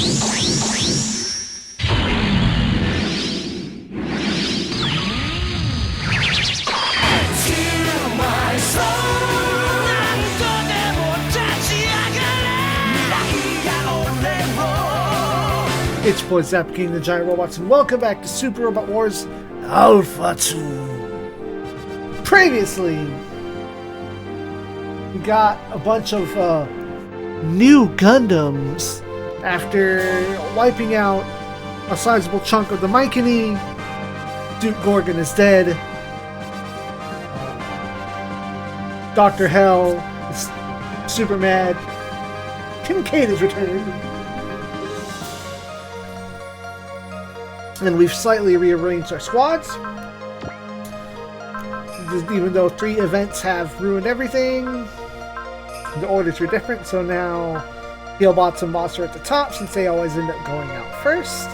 It's your boy Zappa King, the Giant Robots, and welcome back to Super Robot Wars Alpha 2. Previously, we got a bunch of new Gundams after wiping out a sizable chunk of the Myconii. Duke Gorgon is dead. Dr. Hell is super mad. Kincaid has returned. And we've slightly rearranged our squads. Even though 3 events have ruined everything, the orders are different, so now Healbots and Bots are at the top since they always end up going out first.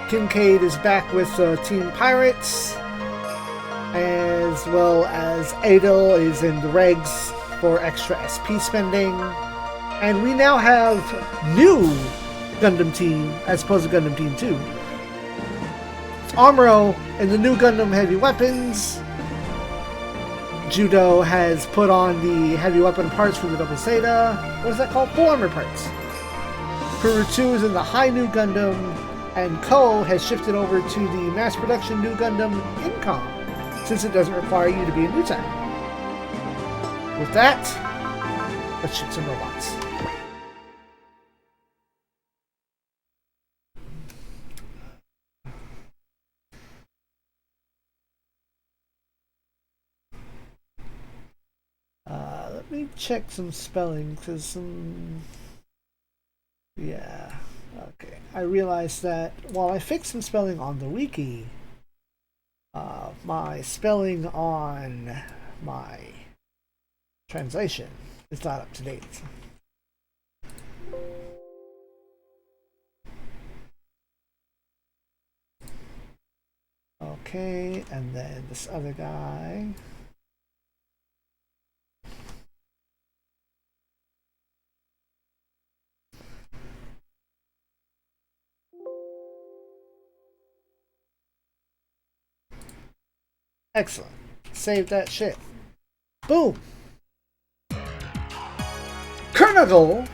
Kincaid is back with Team Pirates, as well as Adel is in the regs for extra SP spending. And we now have new Gundam Team as opposed to Gundam Team 2. Amuro and the new Gundam heavy weapons. Judo has put on the heavy weapon parts for the Double Zeta. What is that called? Full armor parts. Kuru 2 is in the high new Gundam, and Ko has shifted over to the mass production new Gundam Incom, since it doesn't require you to be a new type. With that, let's shoot some robots. Let me check some spelling, because yeah, okay. I realized that while I fixed some spelling on the wiki, my spelling on my translation is not up to date. Okay, and then this other guy. Excellent. Save that shit. Boom! Kernagle!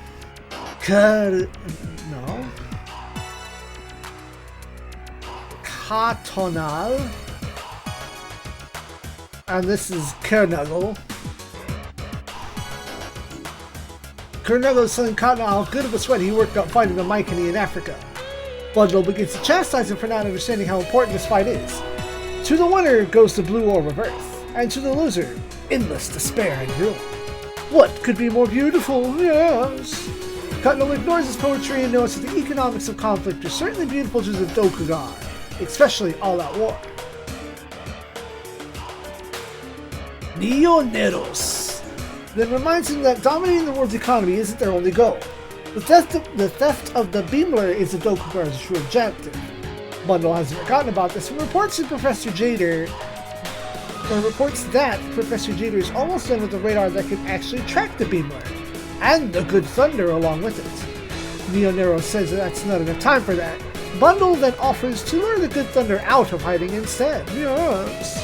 No. Katonal. And this is Kernagle. Kernagle is telling Cottonal how good of a sweat he worked up fighting the Myconii in Africa. Bundle begins to chastise him for not understanding how important this fight is. To the winner goes the blue orb of Earth, and to the loser, endless despair and ruin. What could be more beautiful? Yes. Cutnell ignores his poetry and notes that the economics of conflict are certainly beautiful to the Dokugar, especially all-out war. Neoneros then reminds him that dominating the world's economy isn't their only goal. The theft of the Beamler is the Dokugar's true objective. Bundle hasn't forgotten about this and reports that Professor Jader is almost done with a radar that can actually track the Beamler, and the Good Thunder along with it. Neonero says that that's not enough time for that. Bundle then offers to lure the Good Thunder out of hiding instead. Yes.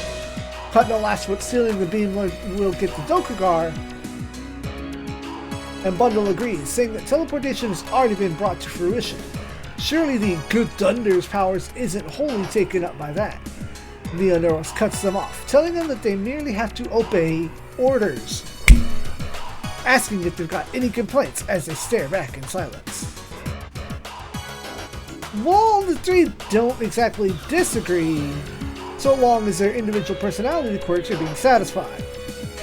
Cutnell asks what stealing the Beamler will get the Dokugar, and Bundle agrees, saying that teleportation has already been brought to fruition. Surely the Good Thunder's powers isn't wholly taken up by that. Neoneros cuts them off, telling them that they merely have to obey orders, asking if they've got any complaints as they stare back in silence. While the 3 don't exactly disagree, so long as their individual personality quirks are being satisfied.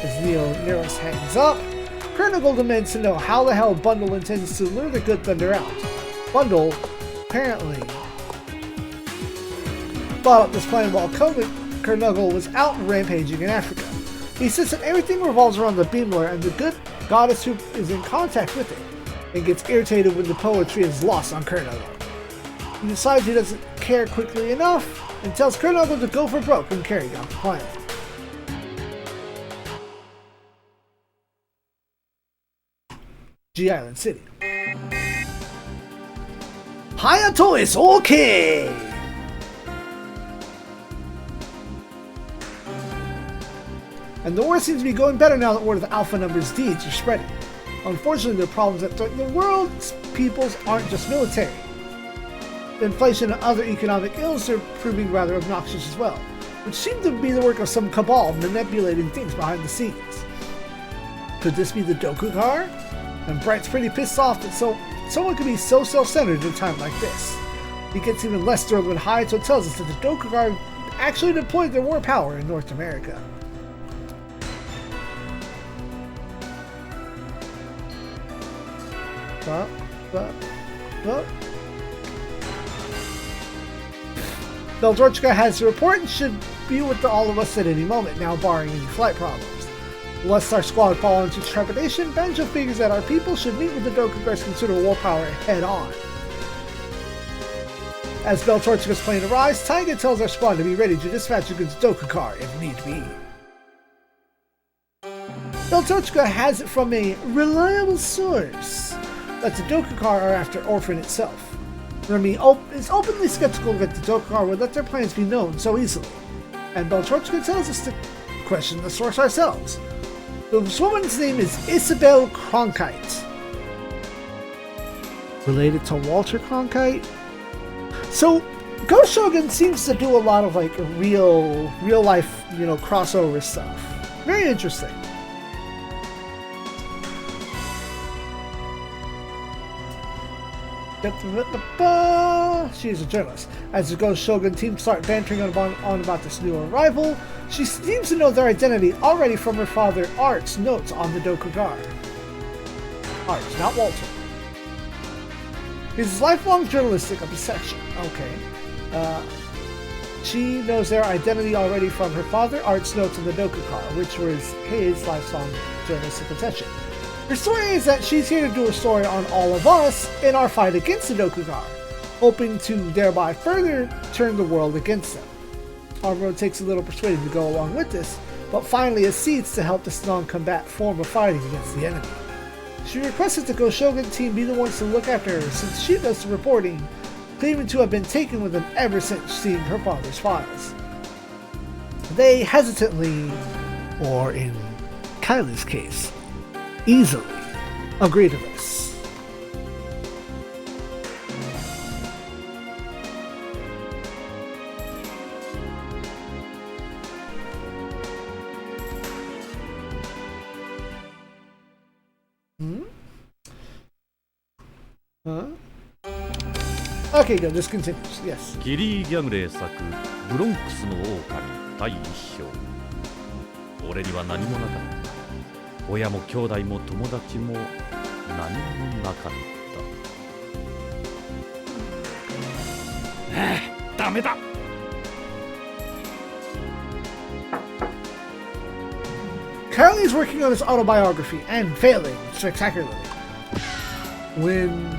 As Neoneros hangs up, Kernagle demands to know how the hell Bundle intends to lure the Good Thunder out. Bundle apparently thought up this plan while Kernagle was out rampaging in Africa. He says that everything revolves around the Beamler and the good goddess who is in contact with it, and gets irritated when the poetry is lost on Kernagle. He decides he doesn't care quickly enough and tells Kernagle to go for broke and carry out the plan. G Island City. Hayato is okay! And the war seems to be going better now that word of the Alpha Numbers deeds are spreading. Unfortunately, the problems that threaten the world's peoples aren't just military. The inflation and other economic ills are proving rather obnoxious as well, which seem to be the work of some cabal manipulating things behind the scenes. Could this be the Dokugar? And Bright's pretty pissed off that someone could be so self-centered in a time like this. He gets even less thrilled when Hayato tells us that the Dokugar actually deployed their war power in North America. Beldorchka has a report and should be with all of us at any moment, now barring any flight problems. Lest our squad fall into trepidation, Banjo figures that our people should meet with the Dokugar's considerable war power head on. As Beldorchka's plane arrives, Taiga tells our squad to be ready to dispatch against Dokugar if need be. Beldorchka has it from a reliable source that the Dokugar are after Orphan itself. Remy is openly skeptical that the Dokugar would let their plans be known so easily, and Beldorchka tells us to question the source ourselves. This woman's name is Isabel Cronkite. Related to Walter Cronkite? So, Ghost Shogun seems to do a lot of like real life, crossover stuff. Very interesting. She is a journalist. As the Ghost Shogun team start bantering on about this new arrival, she seems to know their identity already from her father Art's notes on the Dokugar. Art, not Walter. His lifelong journalistic obsession. Okay. She knows their identity already from her father Art's notes on the Dokugar, which was his lifelong journalistic obsession. Her story is that she's here to do a story on all of us in our fight against the Dokugar, hoping to thereby further turn the world against them. Armoro takes a little persuading to go along with this, but finally accedes to help this non-combat form of fighting against the enemy. She requests that the Ghost Shogun team be the ones to look after her since she does the reporting, claiming to have been taken with them ever since seeing her father's files. They hesitantly, or in Kylie's case, easily agree to this. Okay, good. This continues. Yes. ギリー・ギャグレー作ブロンクスの狼第一章。俺には何もなかった。親も兄弟も友達も何もなかった。ダメだ。Currently is working on his autobiography and failing spectacularly. When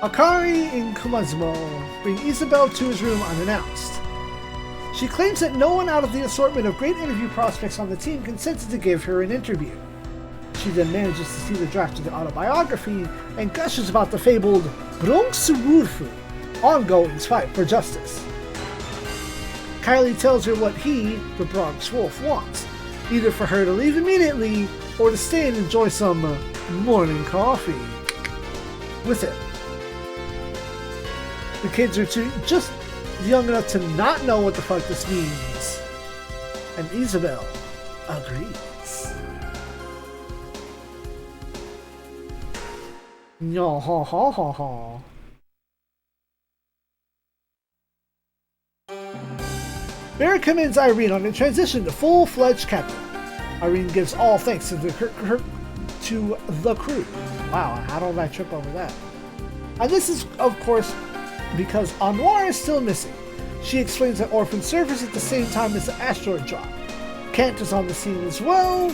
Akari and Kumazumo bring Isabel to his room unannounced. She claims that no one out of the assortment of great interview prospects on the team consented to give her an interview. She then manages to see the draft of the autobiography and gushes about the fabled Bronx Wolf ongoing fight for justice. Kylie tells her what he, the Bronx Wolf, wants, either for her to leave immediately or to stay and enjoy some morning coffee with him. The kids are just young enough to not know what the fuck this means. And Isabel agrees. No, ha ha ha ha. Barry commends Irene on her transition to full-fledged captain. Irene gives all thanks to the crew. Wow, how did I trip over that? And this is, of course, because Anwar is still missing. She explains that Orphan surfaced at the same time as the asteroid drop. Kent is on the scene as well,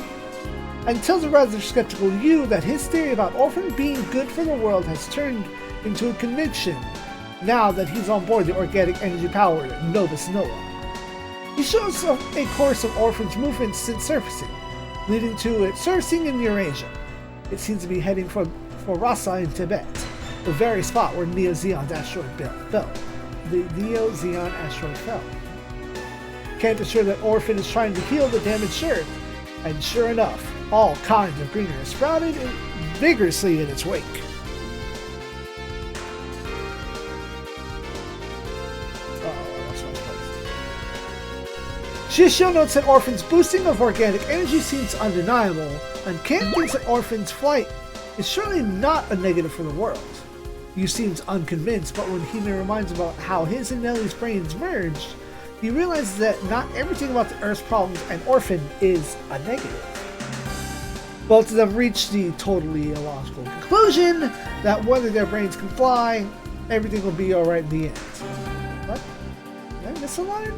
and tells a rather skeptical Yu that his theory about Orphan being good for the world has turned into a conviction now that he's on board the organic energy powered Novus Noah. He shows a course of Orphan's movements since surfacing, leading to it surfacing in Eurasia. It seems to be heading for Rasa in Tibet. the very spot where Neo-Zeon's asteroid fell. The Neo-Zeon asteroid fell. Kent is sure that Orphan is trying to heal the damaged Earth, and sure enough, all kinds of greenery sprouted vigorously in its wake. Shishio notes that Orphan's boosting of organic energy seems undeniable, and Kent thinks that Orphan's flight is surely not a negative for the world. Yu seems unconvinced, but when Hime reminds about how his and Nellie's brains merged, he realizes that not everything about the Earth's problems and Orphan is a negative. Both of them reach the totally illogical conclusion that whether their brains can fly, everything will be alright in the end. What? Did I miss a line?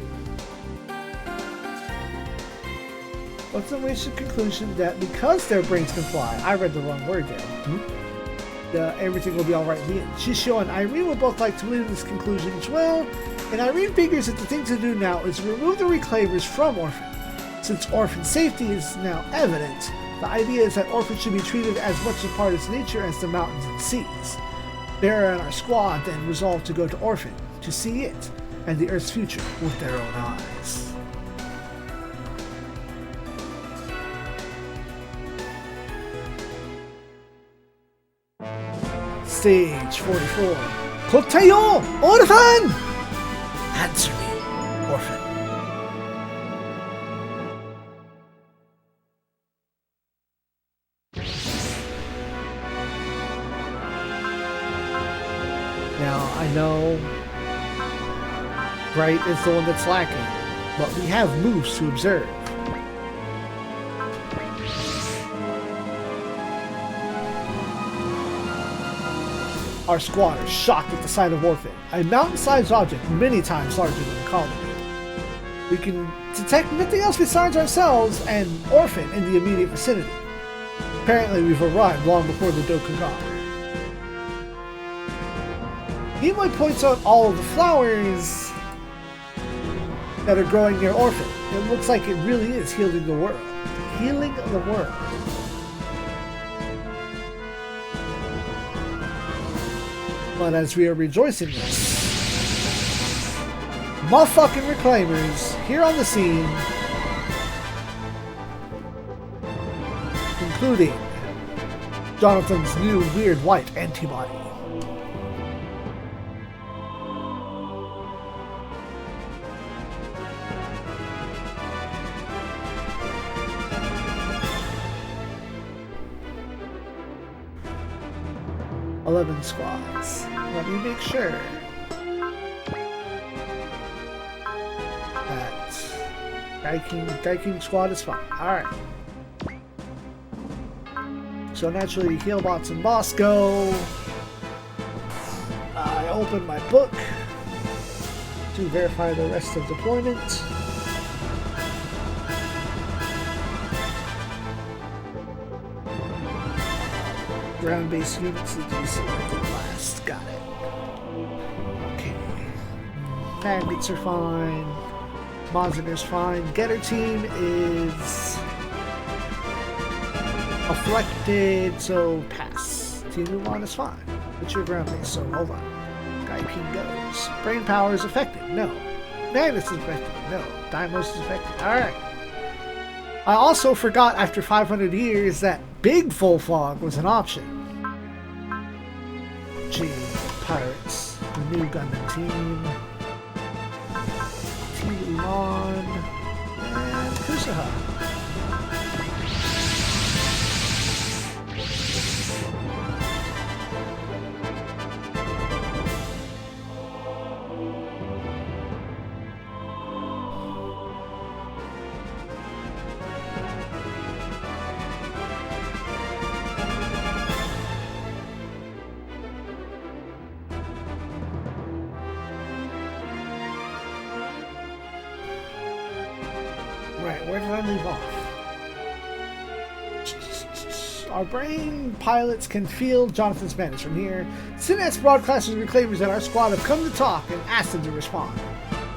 Both of them reach the conclusion that because their brains can fly, I read the wrong word there. Everything will be alright in the end. Shishio and Irene would both like to believe in this conclusion as well, and Irene figures that the thing to do now is remove the reclaimers from Orphan. Since Orphan's safety is now evident, the idea is that Orphan should be treated as much a part of its nature as the mountains and seas. Vera and our squad then resolve to go to Orphan to see it and the Earth's future with their own eyes. Stage 44. Kotayo! Orphan! Answer me, Orphan. Now, I know Bright is the one that's lacking, but we have moves to observe. Our squad is shocked at the sight of Orphan, a mountain-sized object many times larger than the colony. We can detect nothing else besides ourselves and Orphan in the immediate vicinity. Apparently we've arrived long before the Dokugan. Nimoy points out all of the flowers that are growing near Orphan. It looks like it really is healing the world. Healing the world. But as we are rejoicing this, motherfucking reclaimers here on the scene, including Jonathan's new weird white antibody. $11 squads. Let me make sure that Gaiking squad is fine. Alright. So naturally, Healbots and Bosco. I open my book to verify the rest of deployment. Ground-based units that you selected last. Got it. Okay. Magnets are fine. Maziner's fine. Getter team is afflicted, so pass. Team Mulan is fine. But you're ground-based, so hold on. Gaiking goes. Brain power is affected. No. Magnets is affected. No. Dynamos is affected. Alright. I also forgot after 500 years that Big Full Fog was an option. Gee, Pirates, the new Gundam team, Team Ulan, and Kusaha. Where did I leave off? Our brain pilots can feel Jonathan's madness from here. Synapse broadcasters and reclaimers that our squad have come to talk and asked them to respond.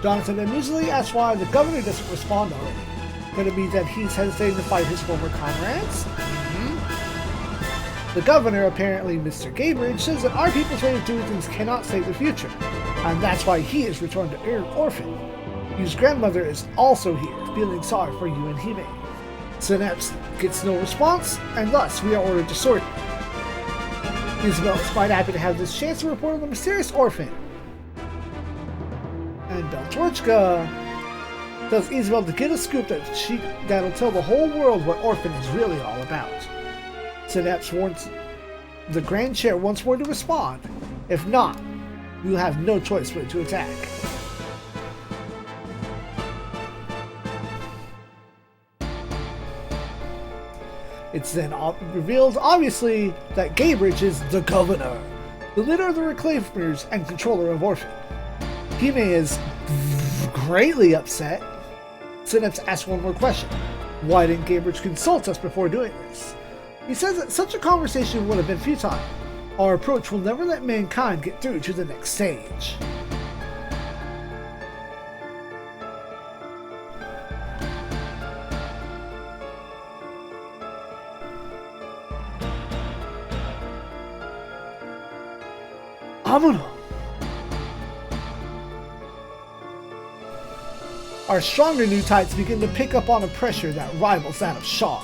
Jonathan immediately asks why the governor doesn't respond already. Could it be that he's hesitating to fight his former comrades? The governor, apparently Mr. Gaybridge, says that our people's way of doing things cannot save the future, and that's why he is returned to Orphan. His grandmother is also here, feeling sorry for you and Hime. Synapse gets no response, and thus we are ordered to sort. Isabel is quite happy to have this chance to report on the mysterious Orphan. And Beltorchka tells Isabel to get a scoop that'll tell the whole world what Orphan is really all about. Synapse warns the Grand Chair once more to respond. If not, we will have no choice but to attack. It's then revealed, obviously, that Gaybridge is the governor, the leader of the Reclaimers and controller of Orphan. Hime is greatly upset. Synapse asks one more question. Why didn't Gaybridge consult us before doing this? He says that such a conversation would have been futile. Our approach will never let mankind get through to the next stage. Amuno! Our stronger new types begin to pick up on a pressure that rivals that of Char,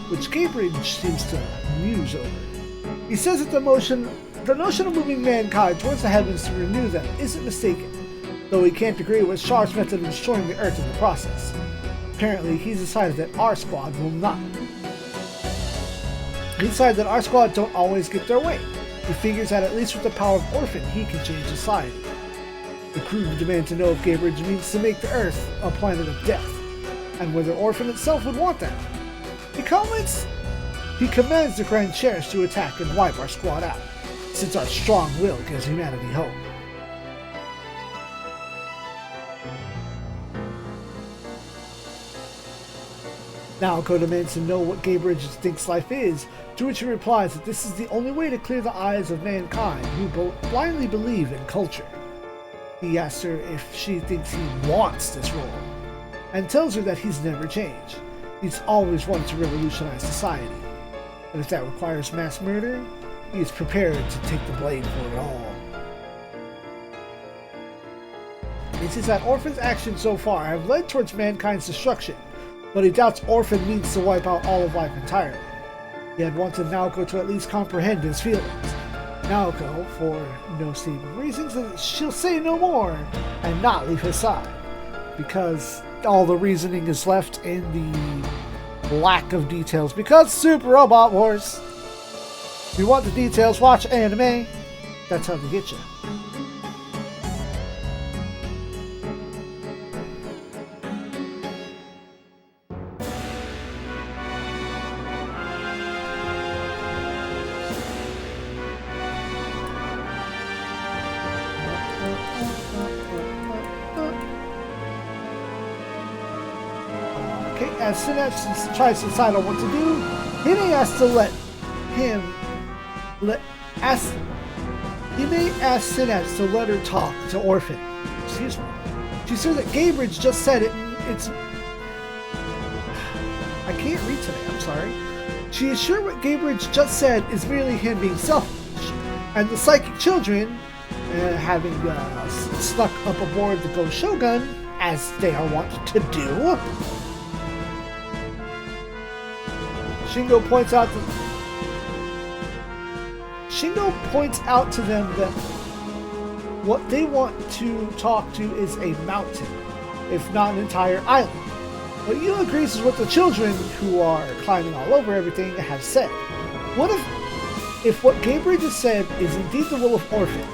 which Gaybridge seems to muse over. He says that the notion of moving mankind towards the heavens to renew them isn't mistaken, though he can't agree with Char's method of destroying the Earth in the process. Apparently, he's decided that our squad will not. He decided that our squad don't always get their way. He figures that at least with the power of Orphan, he can change society. The crew demand to know if Gaybridge means to make the Earth a planet of death, and whether Orphan itself would want that. He commands the Grand Chairs to attack and wipe our squad out, since our strong will gives humanity hope. Naoko demands to know what Gaybridge thinks life is, to which he replies that this is the only way to clear the eyes of mankind who blindly believe in culture. He asks her if she thinks he wants this role, and tells her that he's never changed. He's always wanted to revolutionize society, and if that requires mass murder, he is prepared to take the blame for it all. He says that Orphan's actions so far have led towards mankind's destruction, but he doubts Orphan needs to wipe out all of life entirely. He had wanted Naoko to at least comprehend his feelings. Naoko, for no seeming reason, says that she'll say no more and not leave his side, because all the reasoning is left in the lack of details, because Super Robot Wars. If you want the details, watch anime. That's how they get you. As Synapse tries to decide on what to do, Hime has to He may ask Synapse to let her talk to Orphan. Excuse me. She said that Gaybridge just said it. It's. I can't read today. I'm sorry. She is sure what Gaybridge just said is merely him being selfish, and the psychic children, having snuck up aboard the Ghost Shogun, as they are wont to do. Shingo points out to them that what they want to talk to is a mountain, if not an entire island. But Yu agrees with what the children, who are climbing all over everything, have said. What if what Gaybridge has said is indeed the will of Orphan?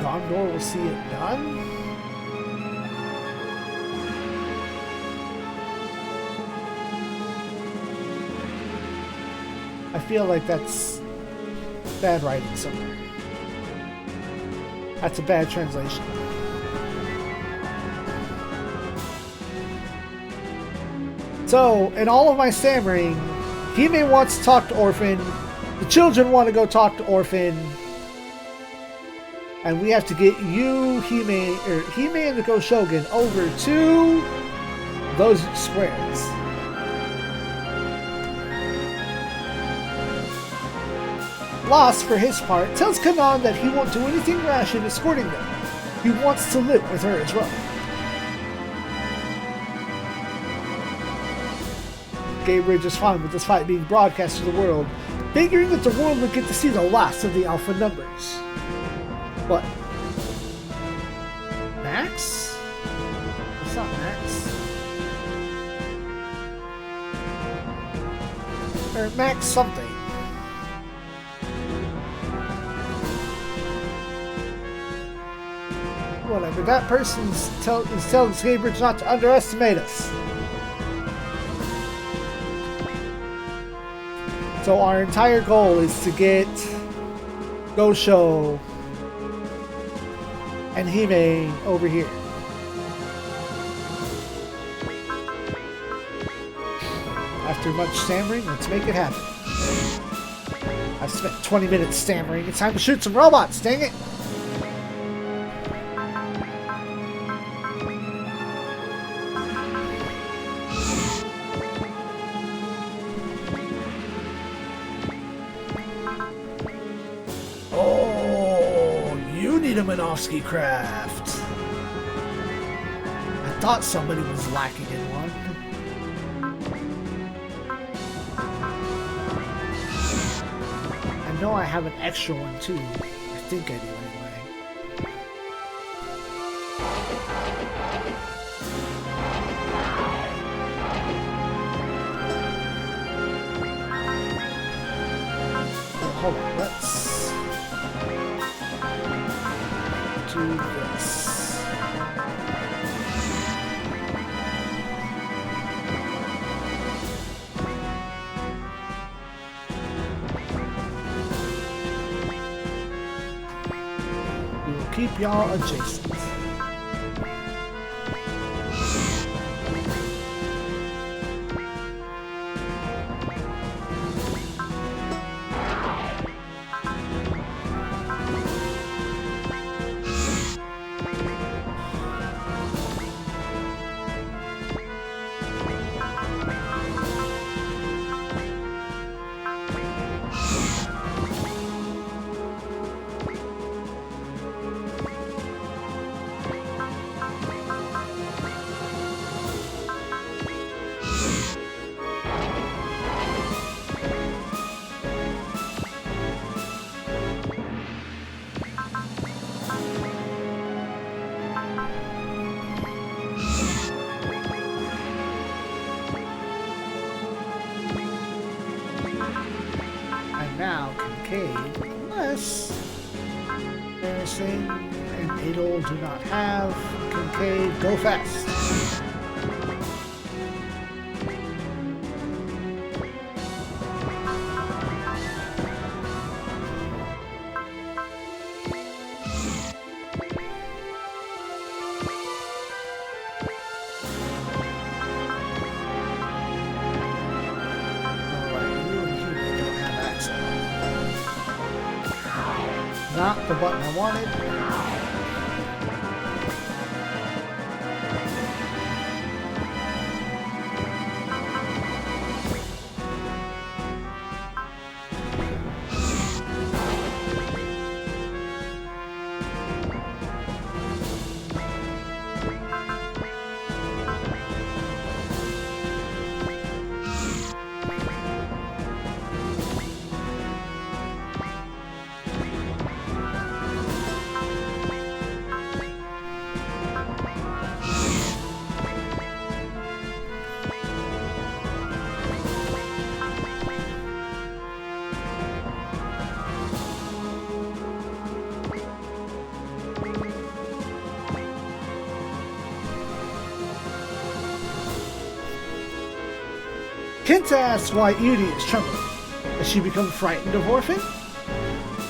Gondor will see it done? I feel like that's bad writing somewhere. That's a bad translation. So, in all of my stammering, Hime wants to talk to Orphan, the children want to go talk to Orphan, and we have to get Hime and the Ghost Shogun over to those squares. Loss, for his part, tells Kanan that he won't do anything rash in escorting them. He wants to live with her as well. Gabriel is fine with this fight being broadcast to the world, figuring that the world would get to see the last of the Alpha numbers. What? Max? It's not Max. Or Max something. Whatever, that person's telling Gabriel not to underestimate us. So our entire goal is to get Gosho and Hime over here. After much stammering, let's make it happen. I've spent 20 minutes stammering. It's time to shoot some robots, dang it! Minovsky craft. I thought somebody was lacking in one. I know I have an extra one too. I think I do anyway. Hold on, let's do this. We will keep y'all adjacent. Unless Embarrassing and Adol do not have Kincaid, go fast. Not the button I wanted. Kenta asks why Yuri is trembling. Has she become frightened of Orphan?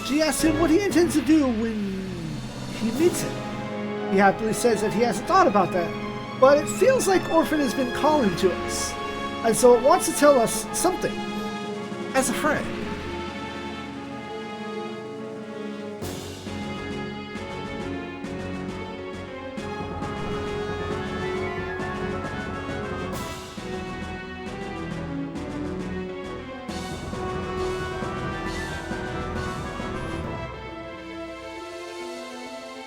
She asks him what he intends to do when he meets him. He happily says that he hasn't thought about that, but it feels like Orphan has been calling to us, and so it wants to tell us something, as a friend.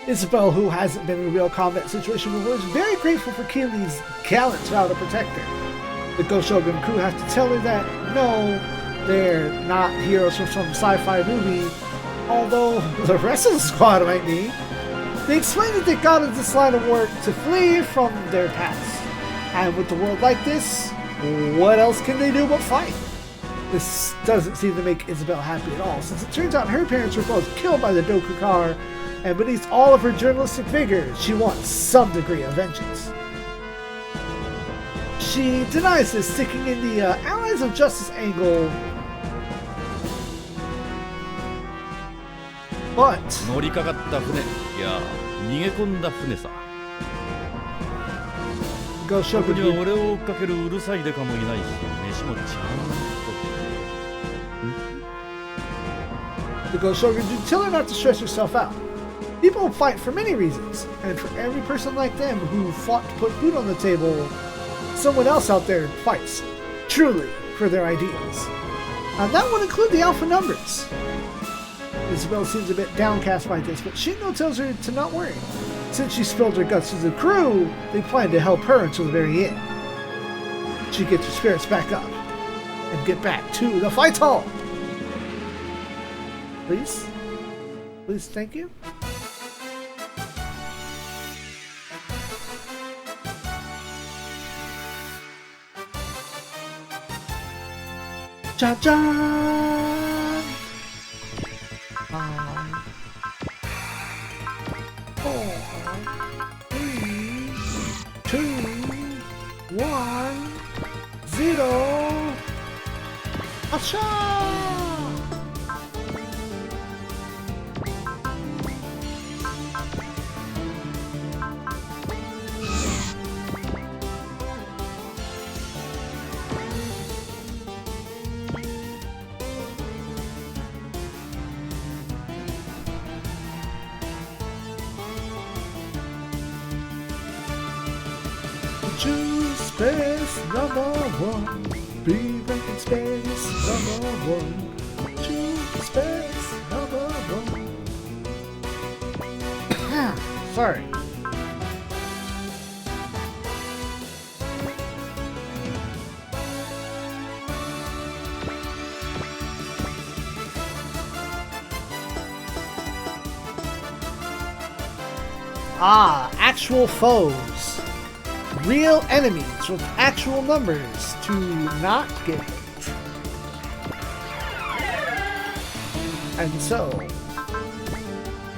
Isabel, who hasn't been in a real combat situation before, is very grateful for Keely's gallant vow to protect her. The Ghost Shogun crew has to tell her that, no, they're not heroes from some sci-fi movie, although the rest of the squad might be. They explain that they got into this line of work to flee from their past. And with the world like this, what else can they do but fight? This doesn't seem to make Isabel happy at all, since it turns out her parents were both killed by the Dokukar, and beneath all of her journalistic vigor, she wants some degree of vengeance. She denies this, sticking in the Allies of Justice angle, but 乗りかかった船、いや、逃げ込んだ船さ。 Ghost ここ Shogun には俺を追っかけるうるさいデカもいないし、飯もちゃんと。 The Ghost Shogun did tell her not to stress herself out. People fight for many reasons, and for every person like them who fought to put food on the table, someone else out there fights, truly, for their ideas. And that would include the alpha numbers. Isabel seems a bit downcast by this, but Shinno tells her to not worry. Since she spilled her guts to the crew, they plan to help her until the very end. She gets her spirits back up and get back to the fight hall. Please? Please, thank you. Cha-cha! 5, 4, 3, 2, 1, 0. Asha! Choose space number 1. Be back in space number 1. Choose space number 1. Sorry. Ah, actual foes. Real enemies with actual numbers to not get hit. And so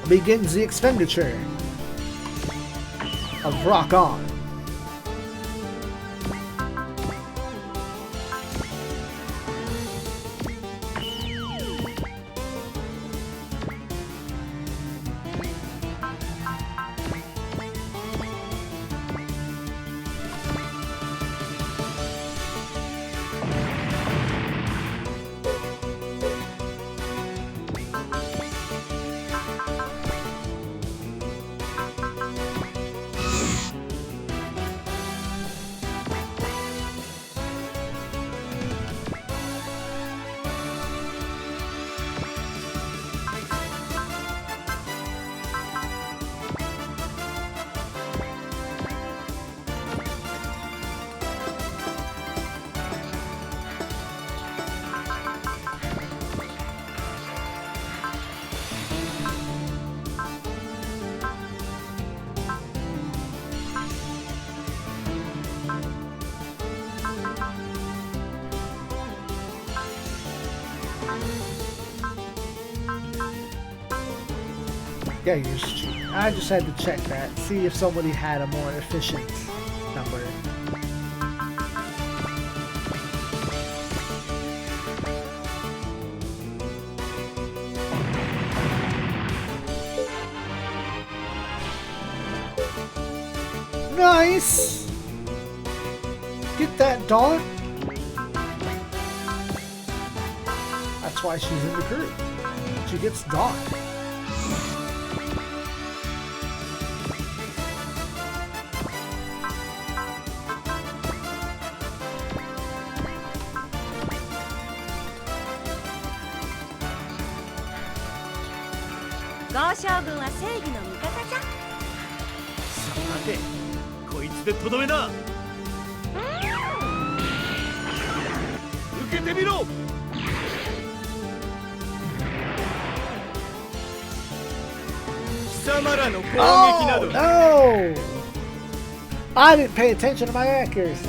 begins the expenditure of Rock On. Yeah, you're cheap. I just had to check that, see if somebody had a more efficient number. Nice! Get that, Dawn. That's why she's in the group. She gets Dawn. 豪将軍は正義の味方じゃ。さてこいつでとどめだ。受けてみろ。貴様らの攻撃など。 no! I didn't pay attention to my accuracy.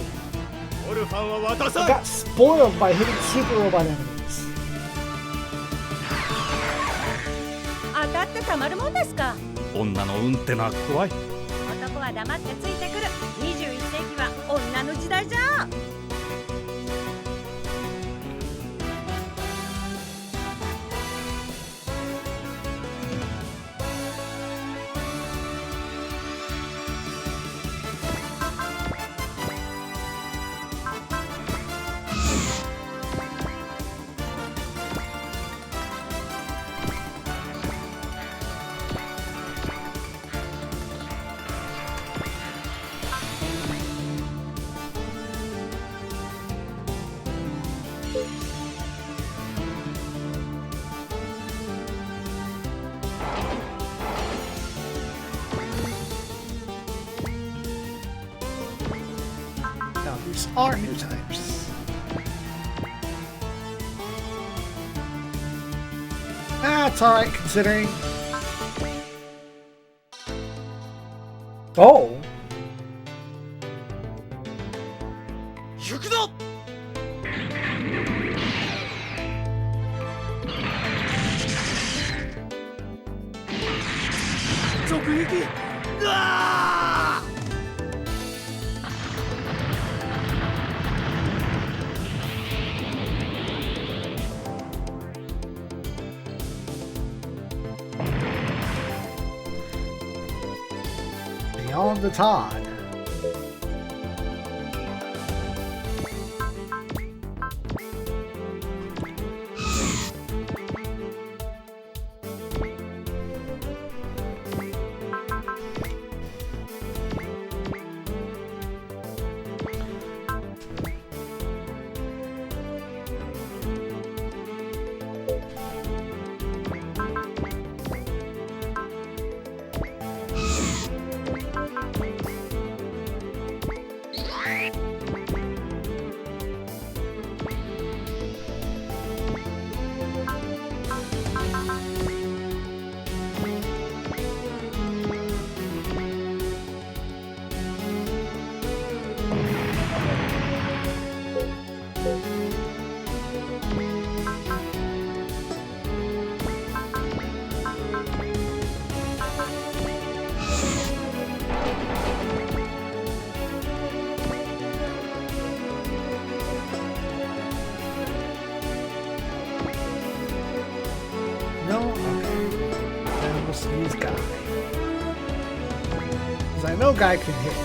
オルファンは渡 I さん。 got spoiled by hitting super robot enemies. 当たってたまるもんですか。女の運ってのは怖い。男は黙ってついてくる。21世紀は女の時代じゃ。Now these are new types. That's alright considering. Oh! 行くぞ。直撃。うわー。 Beyond the Todd. No? Okay. Then we'll use Guy. Because I know Guy can hit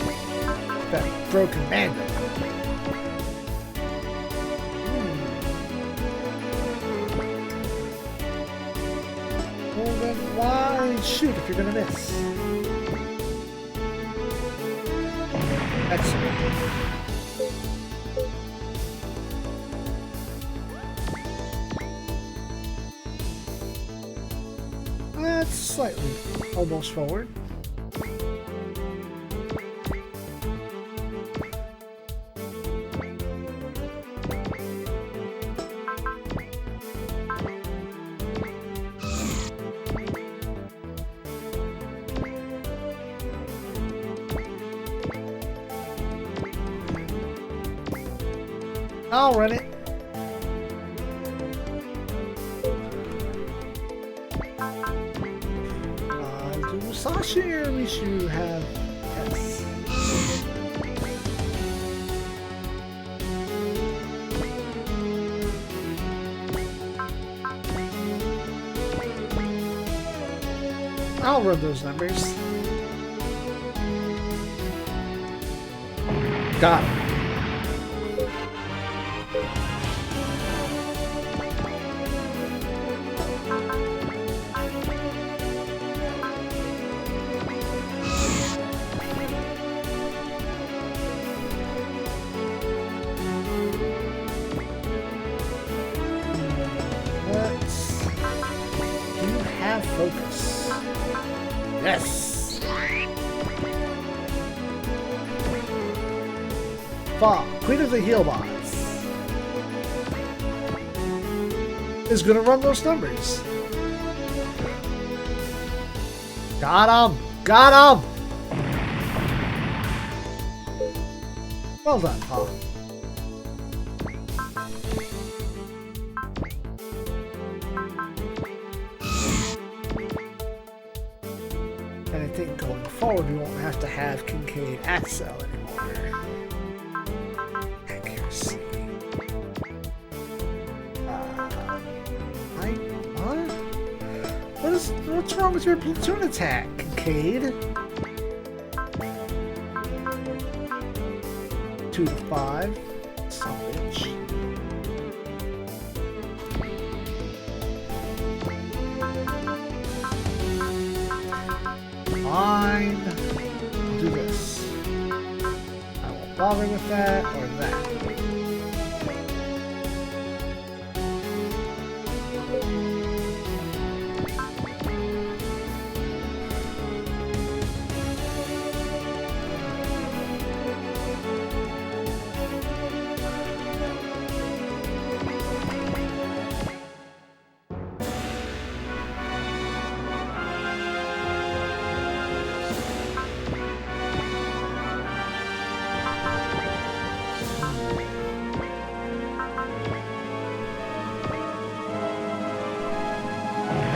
that broken mandible. Well then why shoot if you're gonna miss? Excellent. That's slightly almost forward. I'll run it. Do Sasha or Mishu have yes? I'll run those numbers. Got it. Let's do have focus. Yes! Fa, Queen of the Healbots, is gonna run those numbers. Got him! Got him! Well done, Fa. And I think going forward, we won't have to have Kincaid Axel anymore. Accuracy. What's wrong with your platoon attack, Kincaid? 2 to 5. Salvage. Fine. I'll do this. I won't bother with that or that.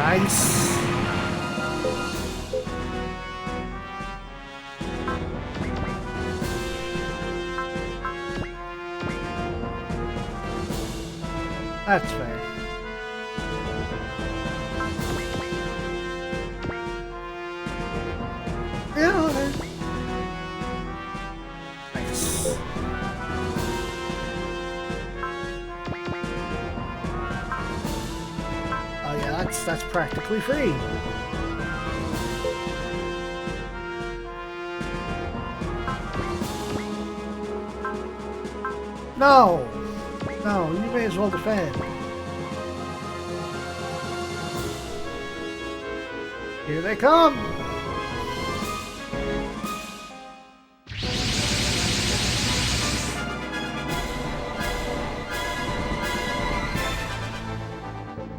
Nice. That's fair. Yeah. Nice. Oh yeah, that's practically free. No! No, you may as well defend. Here they come!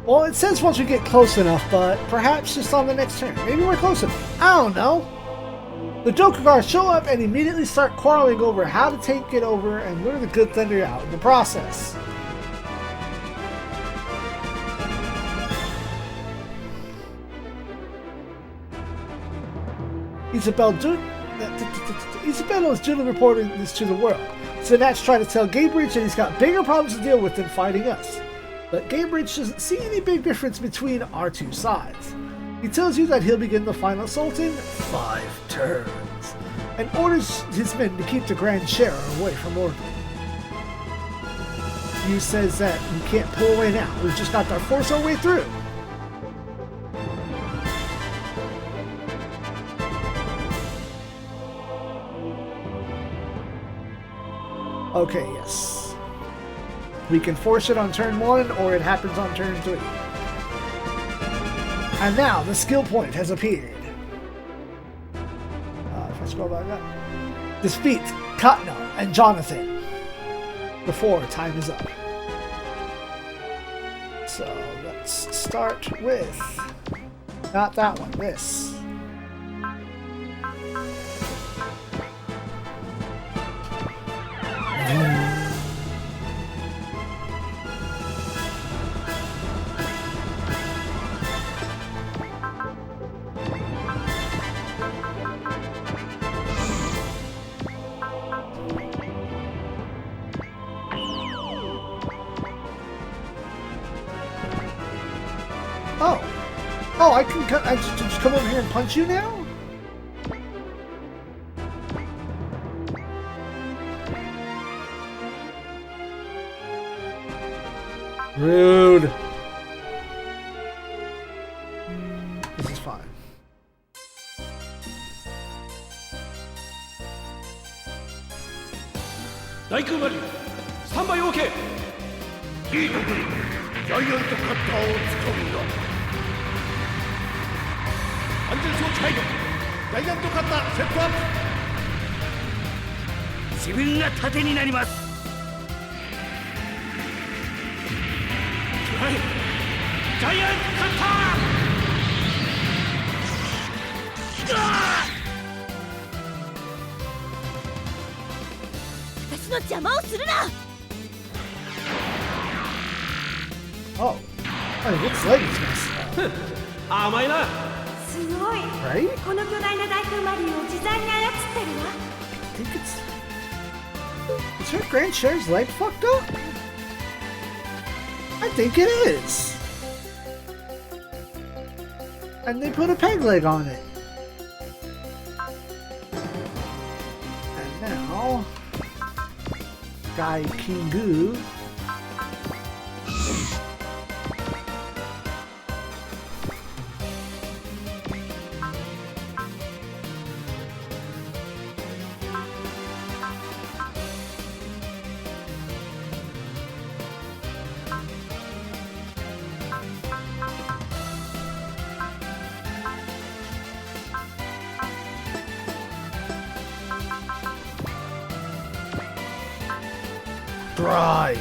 Well, it says once we get close enough, but perhaps just on the next turn. Maybe we're close enough. I don't know. The Dokugars show up and immediately start quarreling over how to take it over and lure the Good Thunder out in the process. Isabella is duly reporting this to the world. So Nat's trying to tell Gaybridge that he's got bigger problems to deal with than fighting us. But Gaybridge doesn't see any big difference between our two sides. He tells you that he'll begin the final assault in 5 turns, and orders his men to keep the Grand Sheriff away from Orphan. Yu says that we can't pull away now, we've just got to force our way through. Okay, yes. We can force it on turn 1, or it happens on turn 3. And now the skill point has appeared. If I scroll back up. Defeat Katno and Jonathan before time is up. So let's start with, not that one, this. Oh, I just come over here and punch you now? Rude. This is fine. Daiku Mario, standby OK! いいとこにジャイアントカッターを使うんだ。安全装置解除。ジャイアントカッターセットアップ。自分が盾になります。はい、ジャイアントカッタ私の邪魔をするな。 Oh, I mean, it's like it's messed up, 甘いな。すごい。 right? この巨大な大空マリンを自在に操ってるわ。 I think is her Grand Char's leg fucked up? I think it is. And they put a peg leg on it. And now, Guy Kingu. Drive.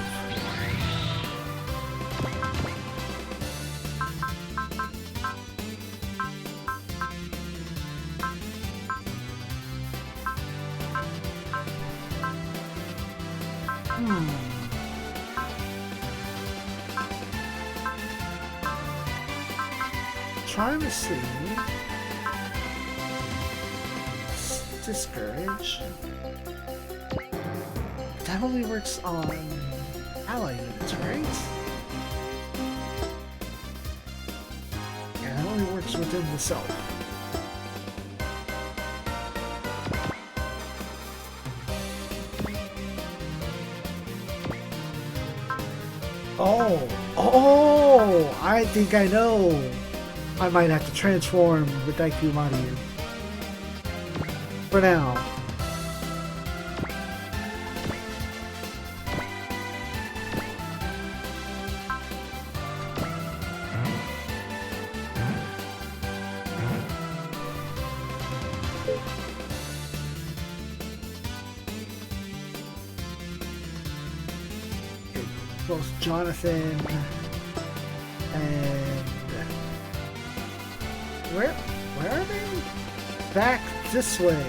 Trying to see. Discourage. That only works on ally units, right? Yeah, that only works within the self. Oh, I think I know. I might have to transform the Daiku Maryu. For now. Both Jonathan and where are they? Back this way.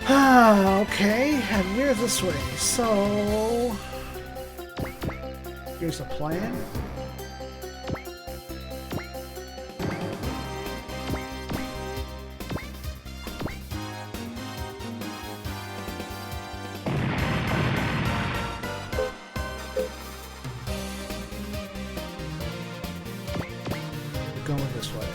Okay, and we're this way. So here's a plan. Going this way.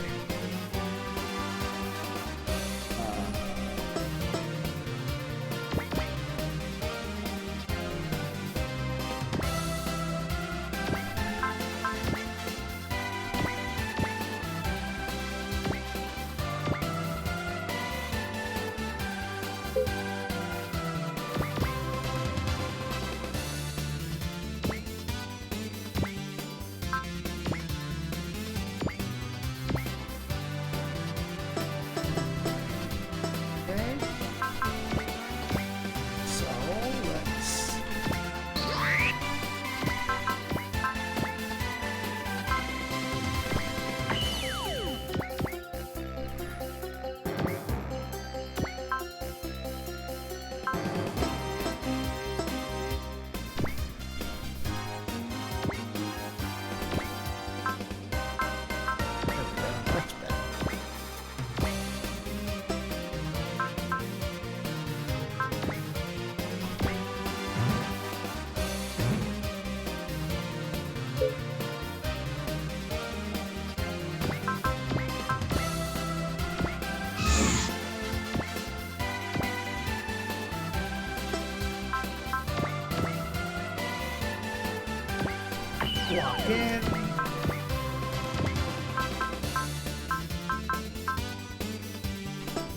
Walk in.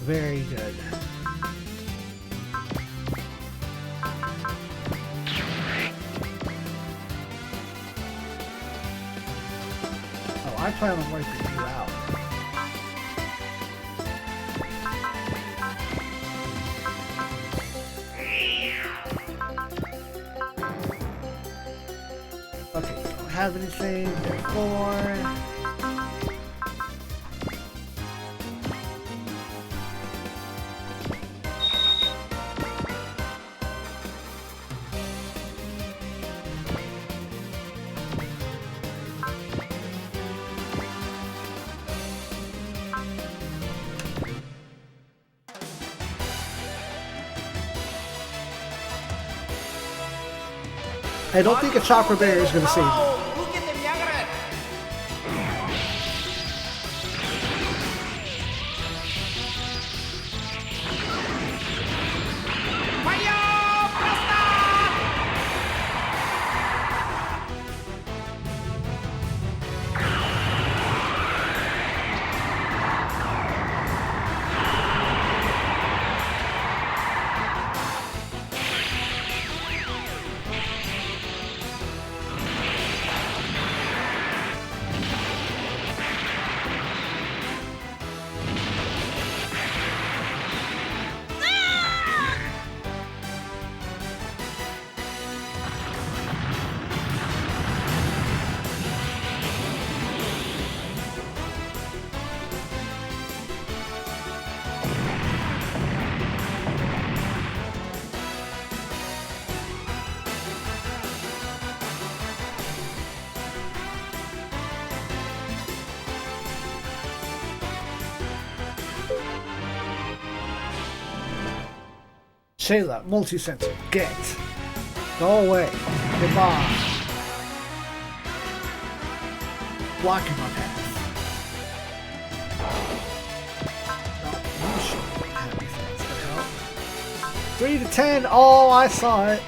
Very good. Oh, I plan on wiping you out. have anything for. I don't think a chopper bear is going to save me. 受けてみやがれ。ファイヤーブラスタShayla, multi-sensor, get. Go away. Goodbye. Blocking my path. No, you shouldn't have anything that's gonna help. 3 to 10. Oh, I saw it.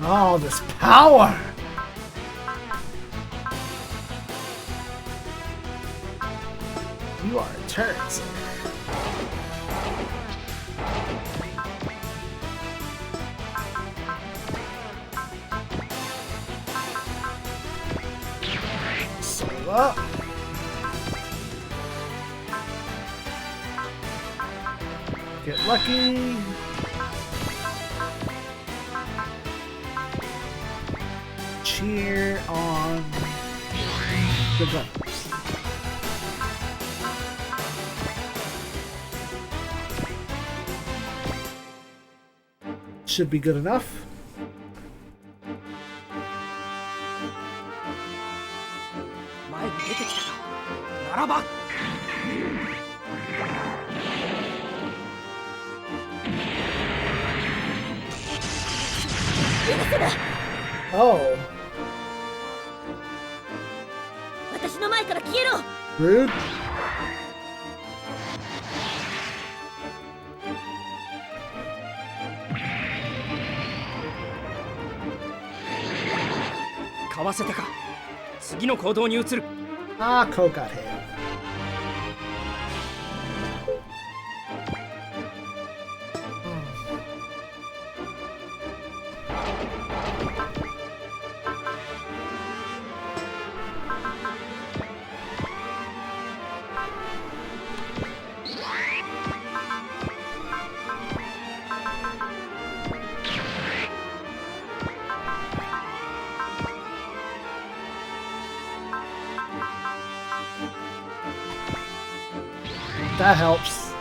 Oh, this power! You are a turret. Save up. Get lucky. Cheer on the guns. Should be good enough. Oh. 私の前から消えろ。 Rude. Ah, Ko got hit. That helps.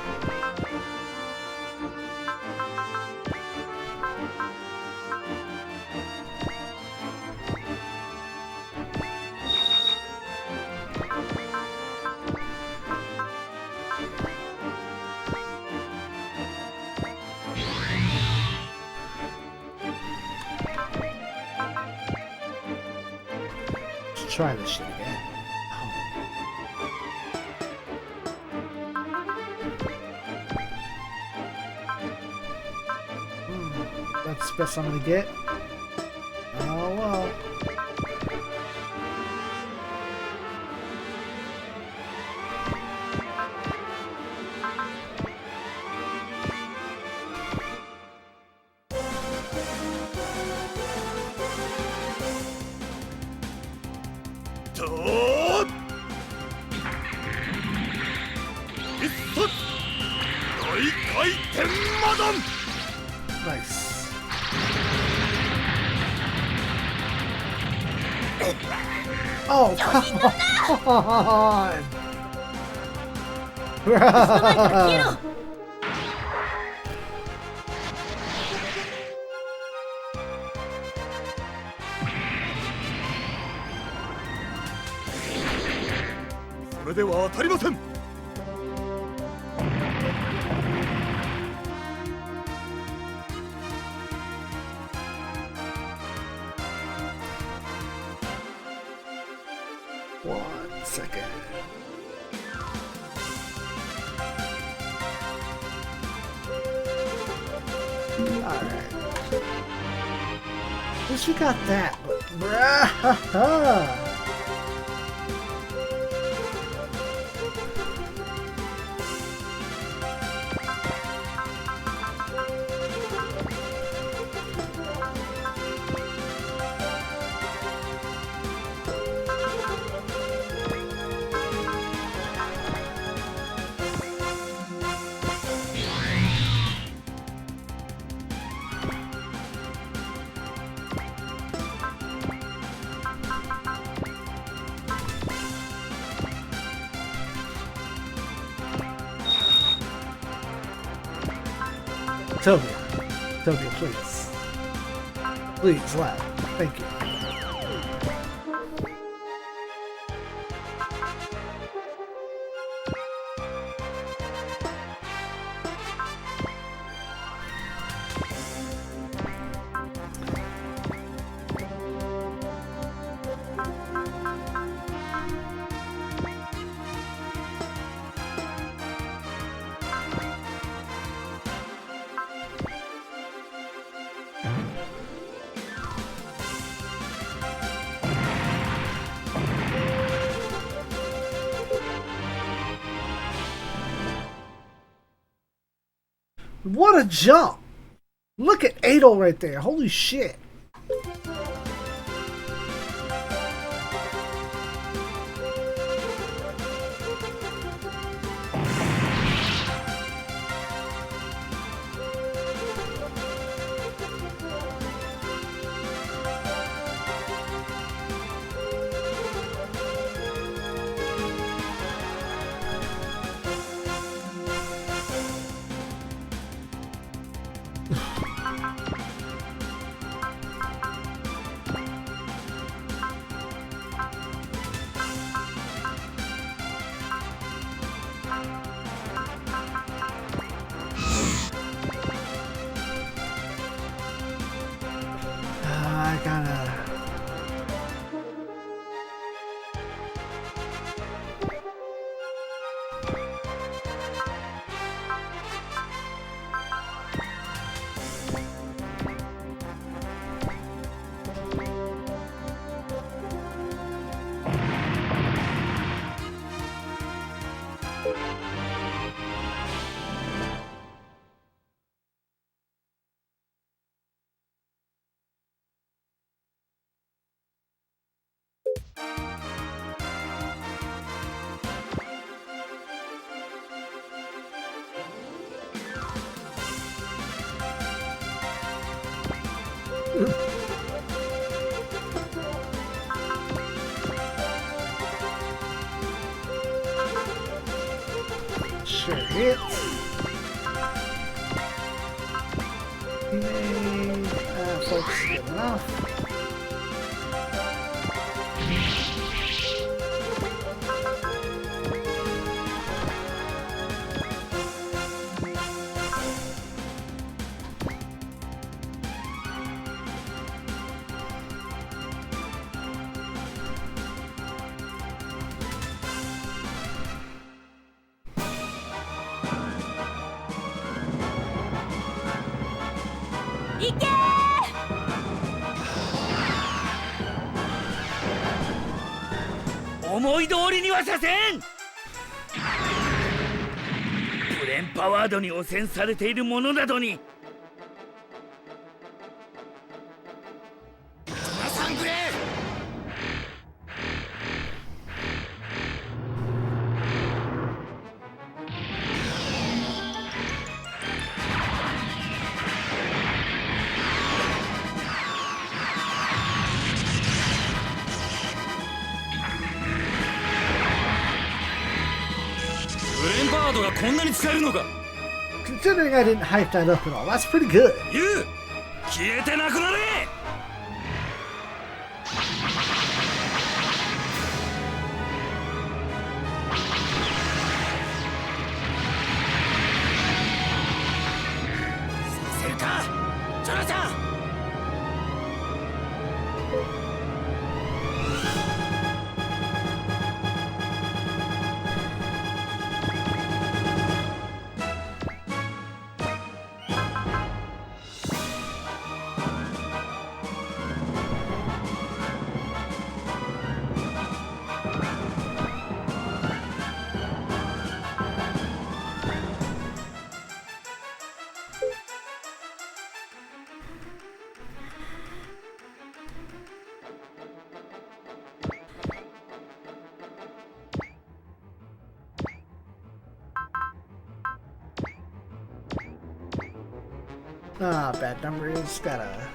Let's try this shit again. That's the best I'm gonna get. Oh well. Nice. Oh, come on! それでは当たりません。1 second. Alright. At least we got that, but bruh. Tobia, please. Please, lad. Thank you. What a jump! Look at Adol right there. Holy shit. I gotta... Sure hits. Focus good enough. Ike! 思い通りにはさせん。ブレンパワードに汚染されているものなどにさんくれ。がこんなに使えるのか。 Considering I didn't hype that up at all, that's pretty good. ユウ、消えてなくなれ。させるか、ジョナサン。 Ah, bad numbers, gotta...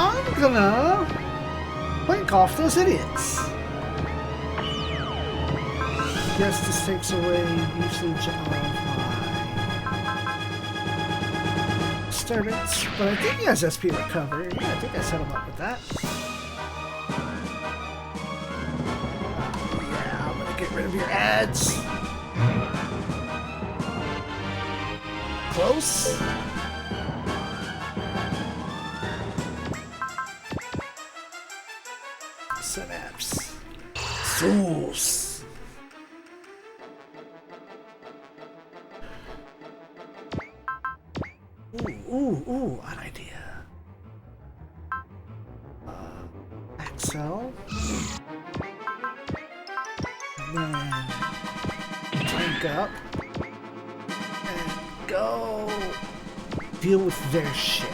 I'm gonna blink off those idiots. Yes, this takes away usage of my disturbance, but I think he has SP recovery. Yeah, I think I set him up with that. Yeah, I'm gonna get rid of your ads. Close. Synapse. Souls. Ooh, an idea. Axel. And then drink up. And go deal with their shit.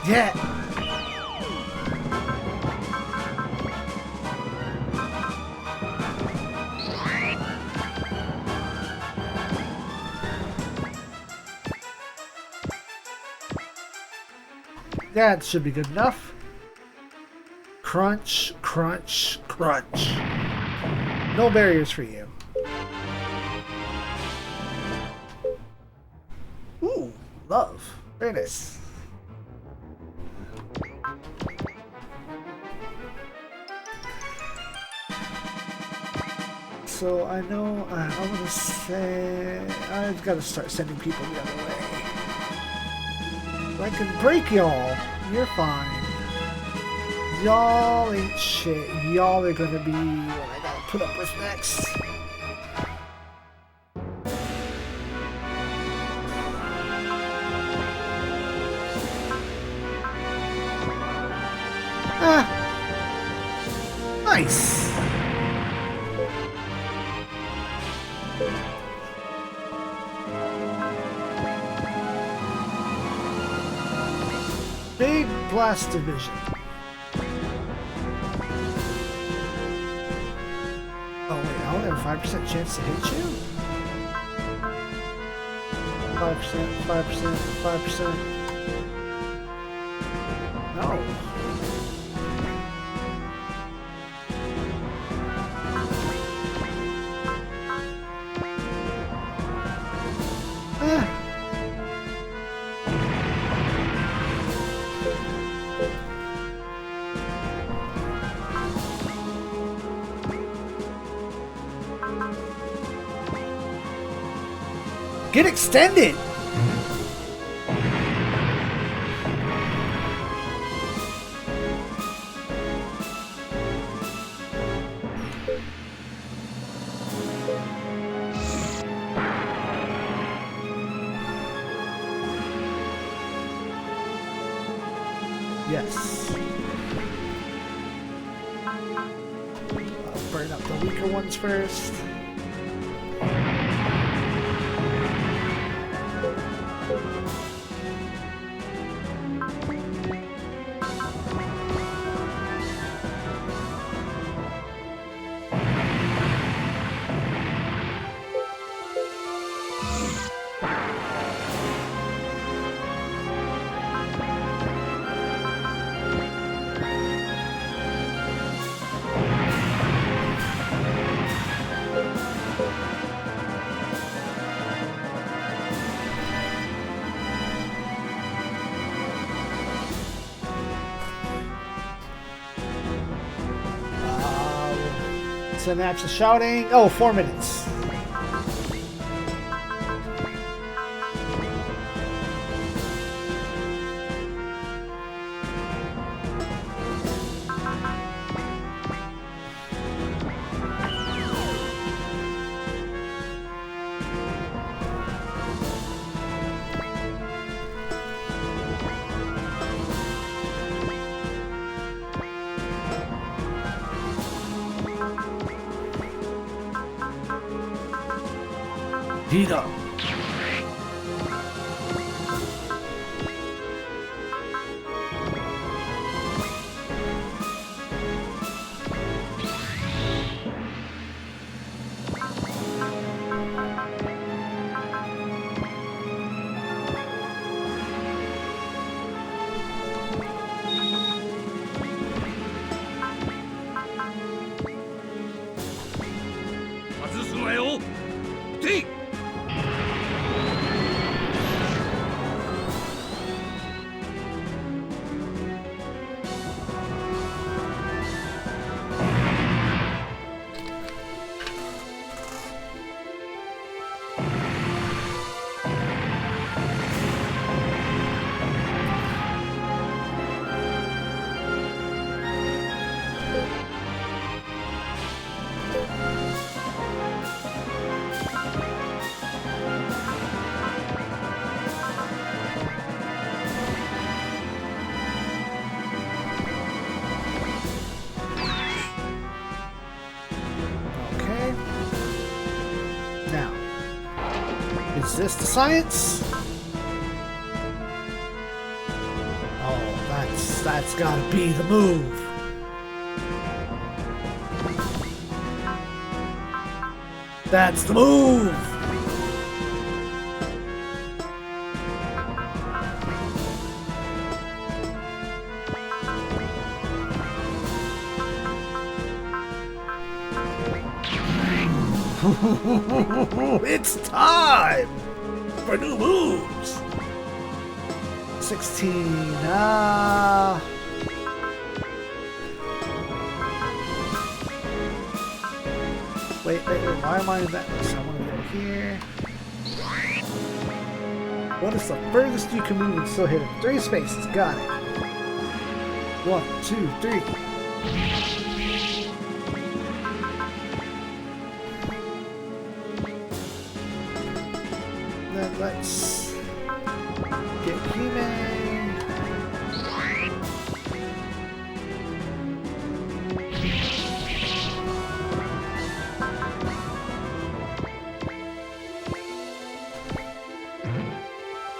Yeah. That should be good enough. Crunch, crunch, crunch. No barriers for you. Ooh, love. Very nice. So I know I'm gonna say I've got to start sending people the other way. If I can break y'all, you're fine. Y'all ain't shit. Y'all are gonna be what I gotta put up with next. Ah, nice. Big blast division. Oh wait, I only have a 5% chance to hit you? 5%, 5%, 5%. No. Get extended! Yes. I'll burn up the weaker ones first. Synapse is shouting. Oh, 4 minutes. Leader. Is this the science? Oh, that's gotta be the move. That's the move! It's time for new moves. 16. Wait. Why am I in that list? I want to go here. What is the furthest you can move and still hit it? 3 spaces. Got it. 1, 2, 3. Let's get human.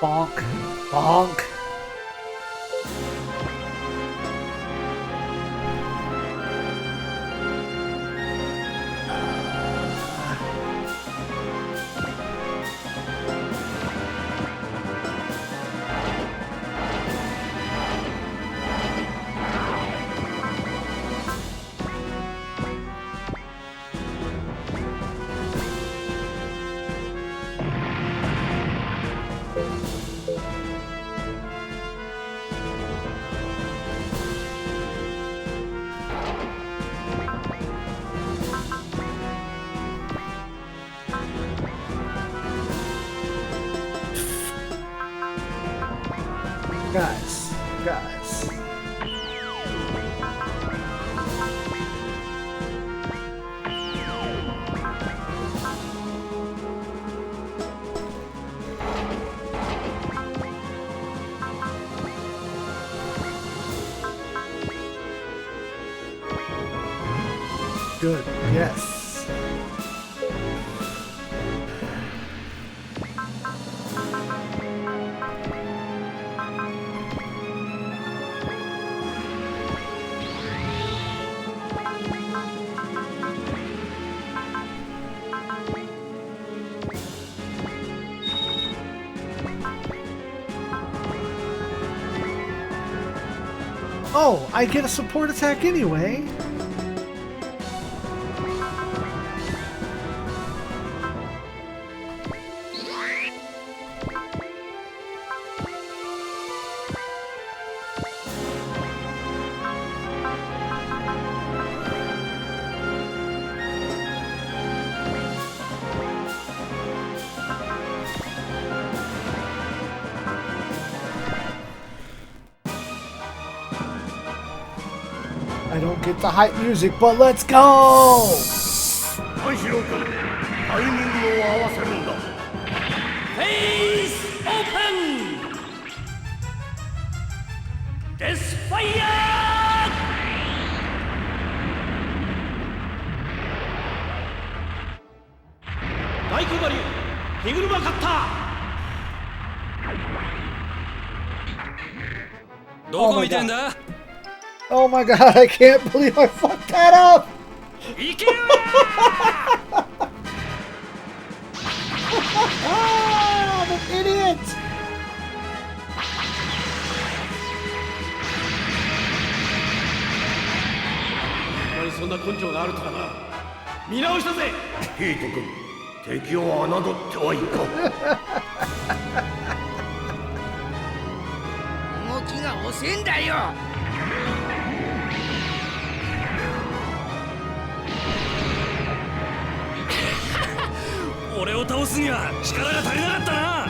Bonk. Bonk. Yes. Good. Yes. Oh, I get a support attack anyway. I don't get the hype music, but let's go! 三四郎君、タイミングを合わせるんだ。フェイスオープン。デスファイヤー。大工狩り、火車カッター。どこ見てんだ？ Oh my god, I can't believe I fucked that up! I'm an idiot! Pete 君、敵を侮ってはいかん。動きが遅いんだよ。俺を倒すには力が足りなかったな。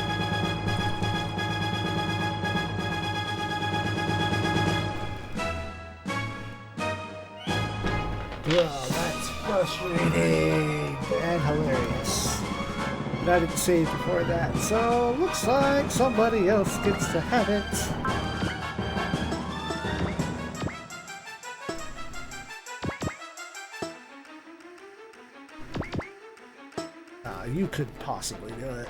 Well, that's frustrating and hilarious. But I didn't save before that, so looks like somebody else gets to have it. You couldn't possibly do it.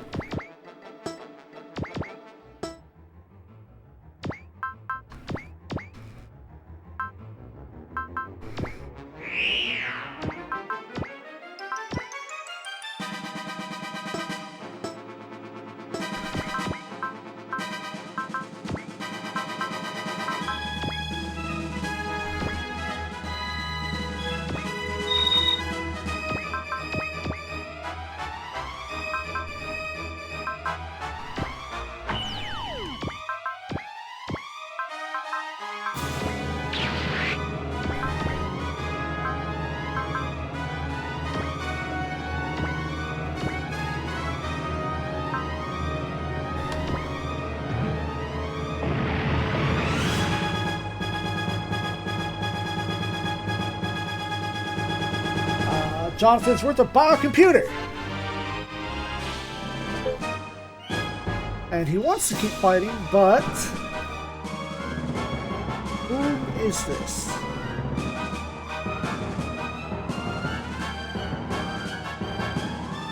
Jonathan's worth a biocomputer. And he wants to keep fighting, but who is this?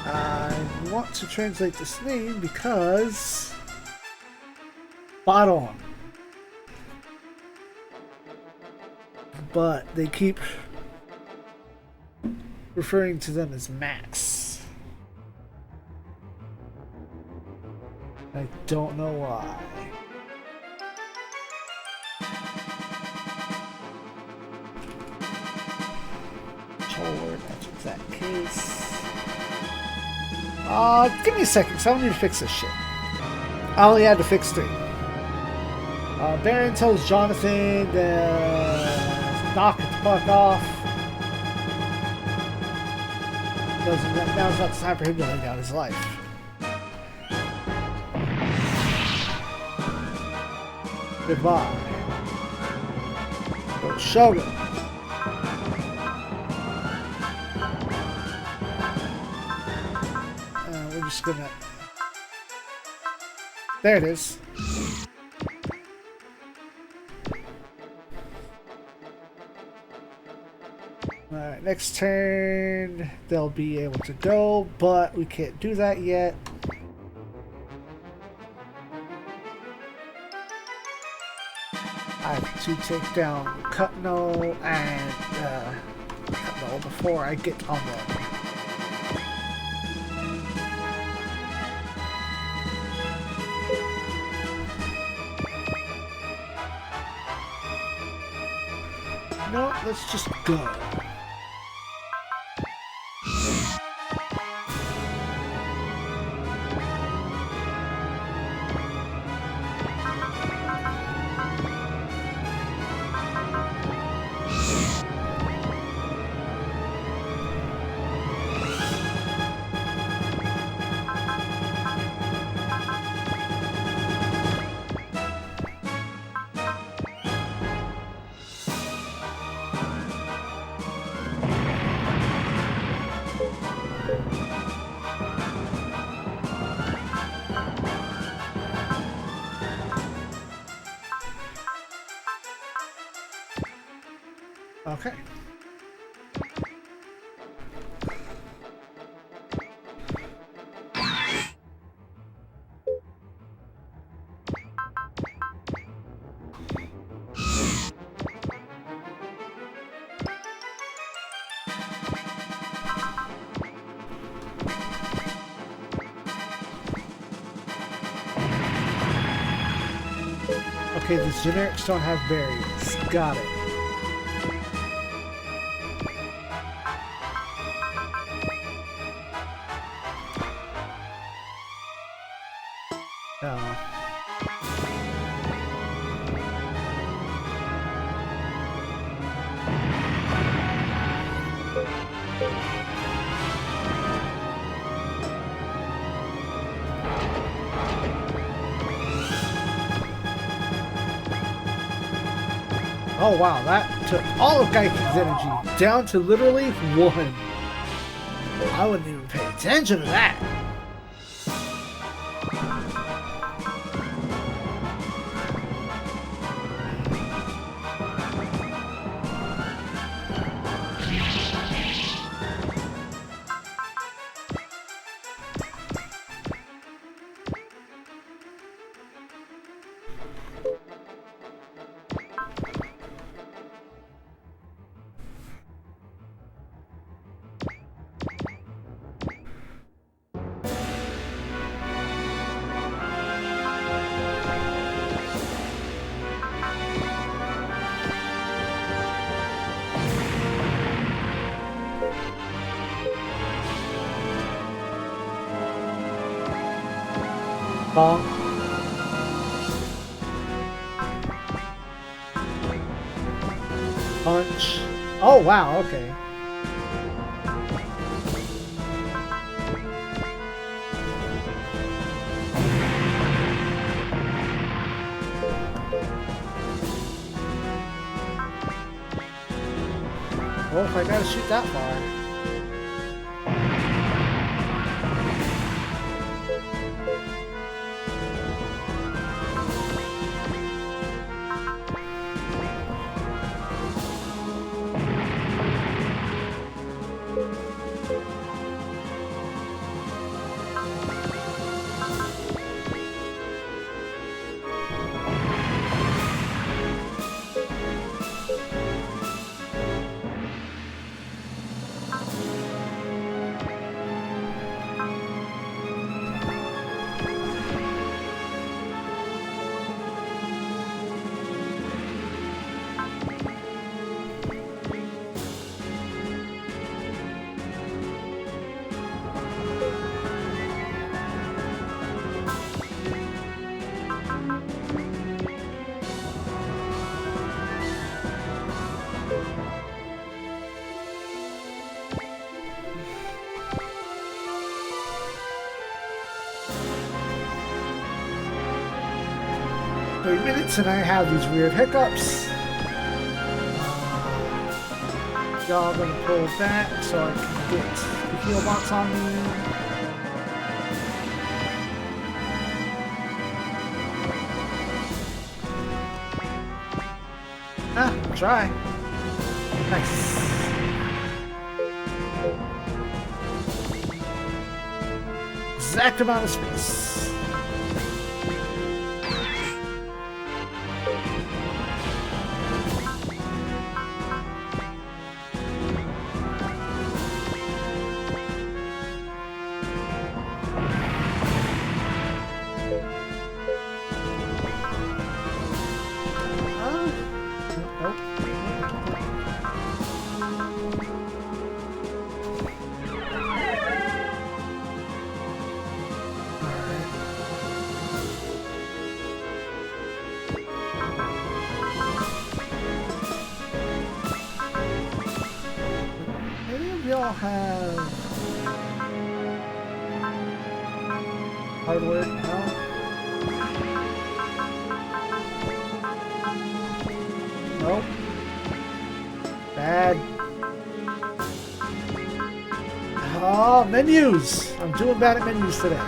I want to translate this name because spot on. But they keep referring to them as Max. I don't know why. Controller, that's exact case. Give me a second, because I need to fix this shit. I only had to fix 3. Baron tells Jonathan to knock it the fuck off. Now's not the time for him to lay down his life. Goodbye. Shogun. We're just gonna... There it is. Alright, next turn they'll be able to go, but we can't do that yet. I have to take down Cutno and Cutno before I get on them. No, let's just go. Okay. Okay, the generics don't have berries. Got it. Oh wow, that took all of Gaiken's energy down to literally 1. I wouldn't even pay attention to that. Bonk. Punch. Oh wow, okay. Well, if I gotta shoot that far. Minutes and I have these weird hiccups. Y'all gonna pull back so I can get the heal box on me. Ah, try. Nice. Exact amount of space. Have hardware? No. Nope. Bad. Oh, menus! I'm doing bad at menus today.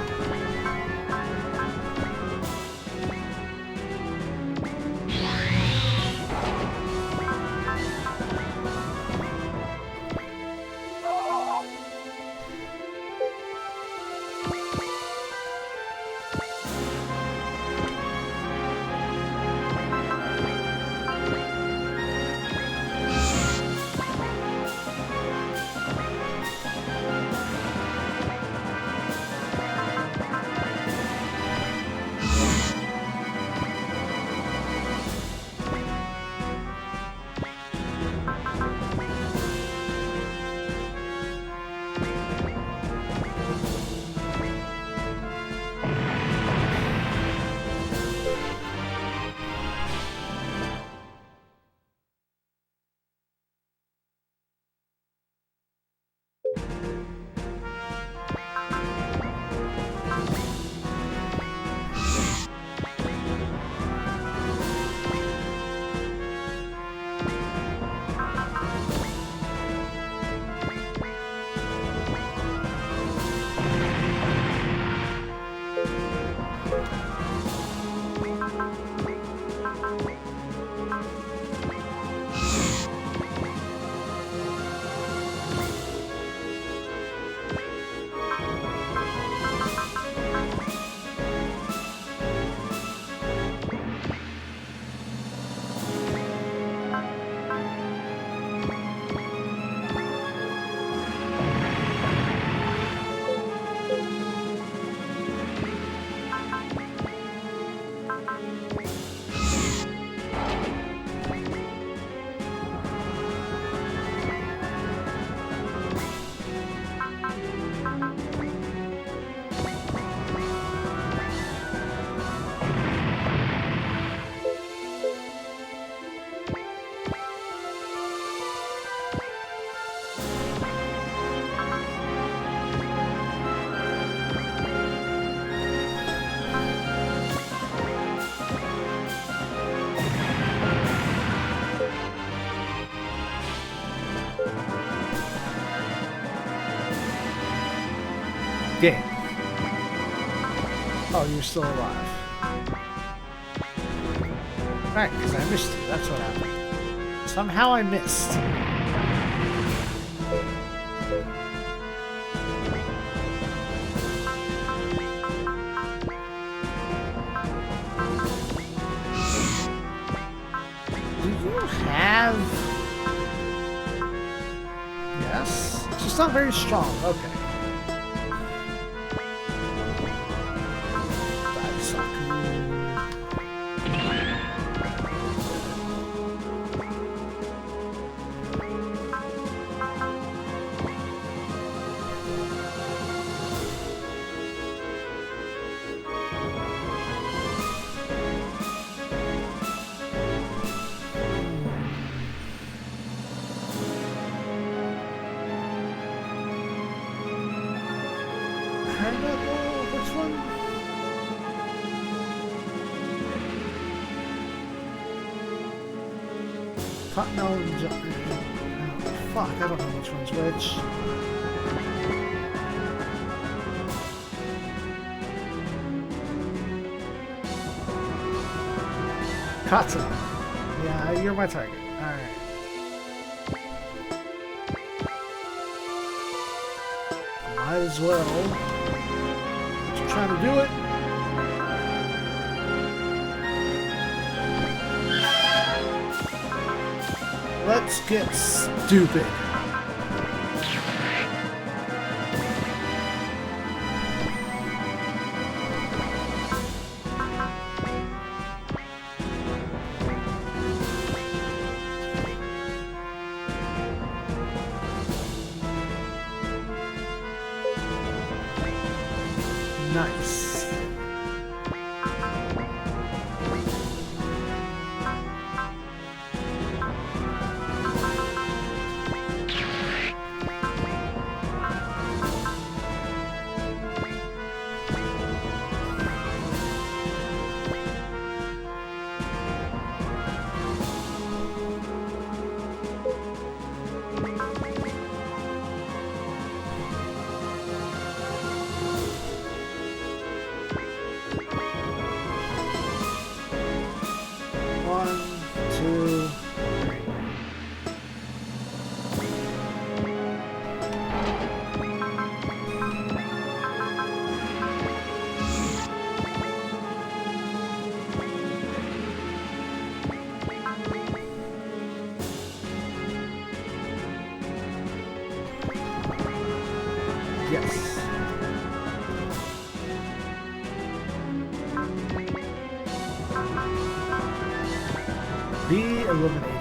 Game. Oh, you're still alive. Right, because I missed you. That's what happened. Somehow I missed. Do you have... Yes? It's just not very strong. Okay. Which one? Cotton jump. Fuck, I don't know which one's which. Katsu. Yeah, you're my target. Alright. Might as well. Just trying to do it. Let's get stupid. Nice. One, two, three. Yes. Be eliminated.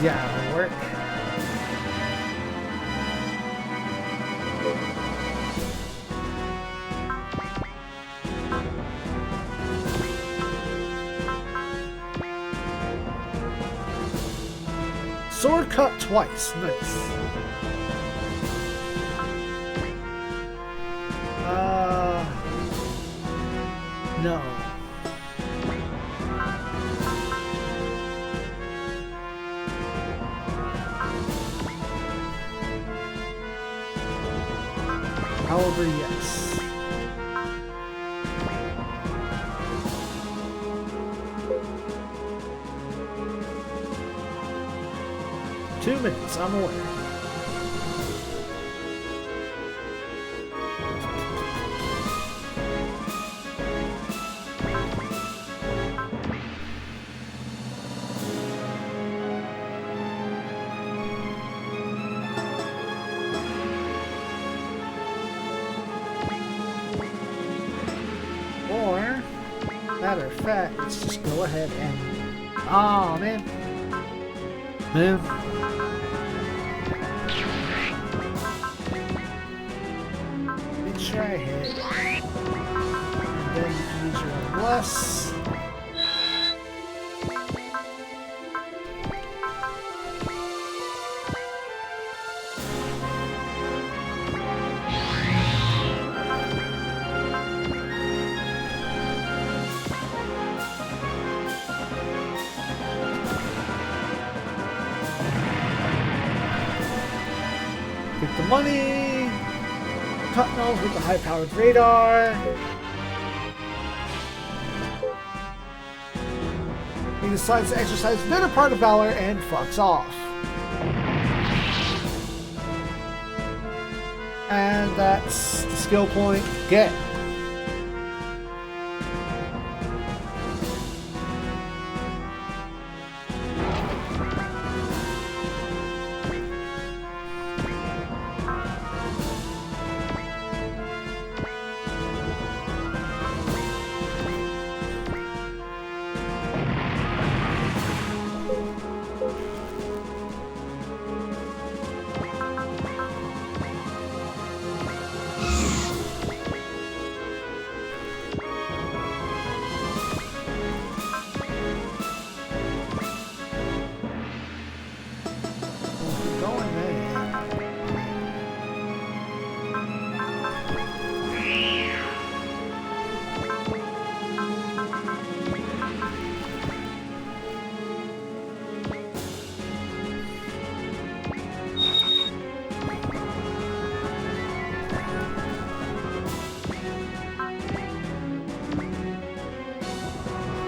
Yeah, it'll work. Sword cut twice. Nice. No. However, yes. Two minutes, I'm aware. Or, matter of fact, let's just go ahead and... Aw, man. Man. Try hit. And then you can use your own bless. Get the money. Cutnose with the high-powered radar. He decides to exercise the better part of valor and fucks off. And that's the skill point. Get.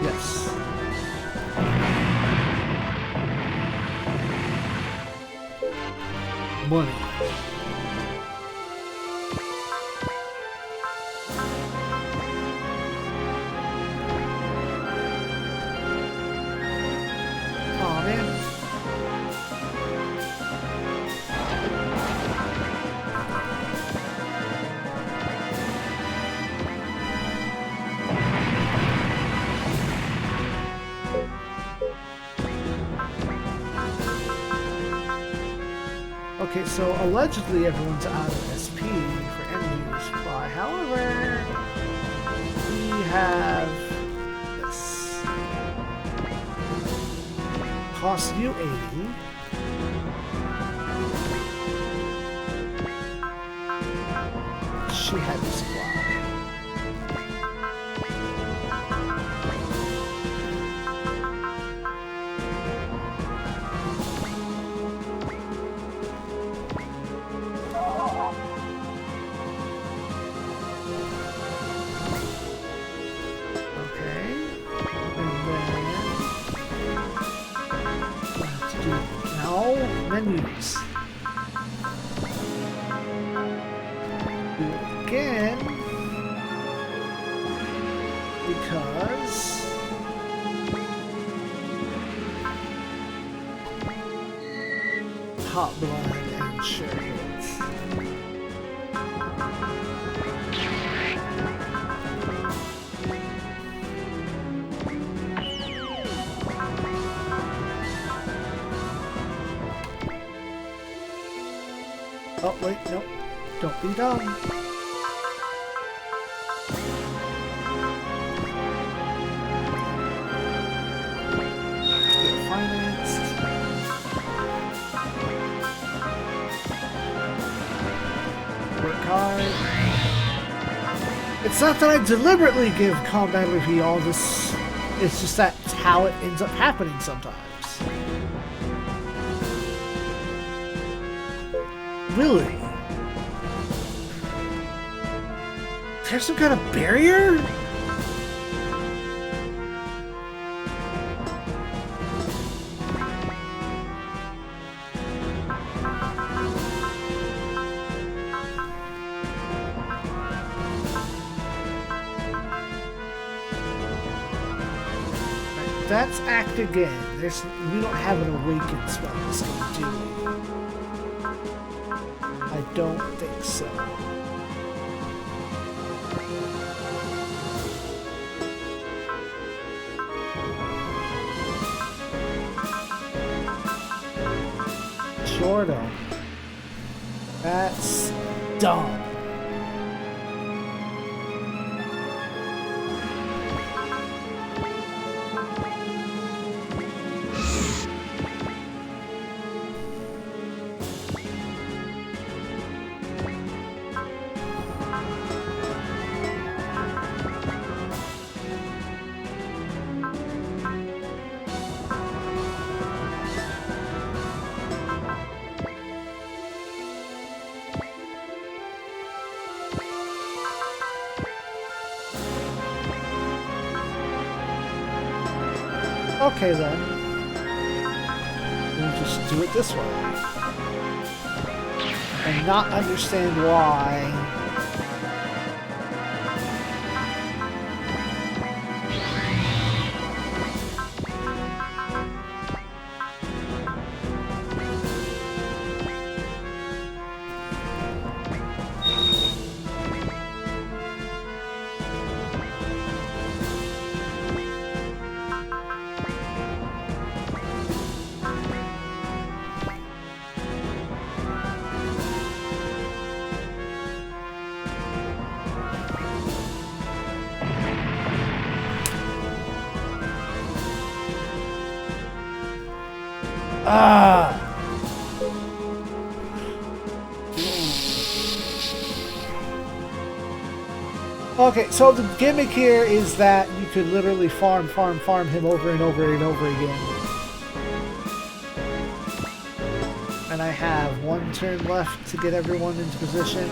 Yes. Money. Aw, man. Okay, so allegedly everyone's out of SP for energy supply. However, we have this. Cost you 80. She had the supply. Menus. Do it again because hot blood and sure hits. Oh, wait, no. Don't be dumb. Get financed. Work hard. It's not that I deliberately give Combat Review all this. It's just that's how it ends up happening sometimes. Really? Is there some kind of barrier? Right, that's act again. We don't have an awakened spell this game, do we? I don't think so. Sure don't. That's dumb. Okay then. We'll just do it this way. And not understand why. Okay, so the gimmick here is that you could literally farm him over and over and over again. And I have one turn left to get everyone into position.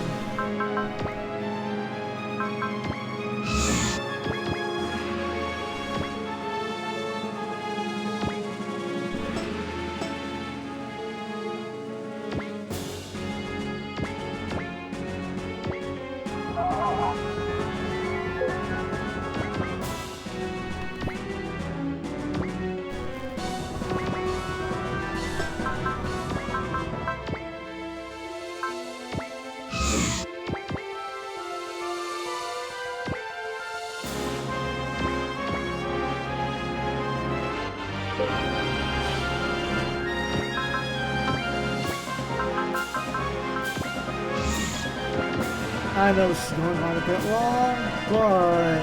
I know this is going on a bit long, but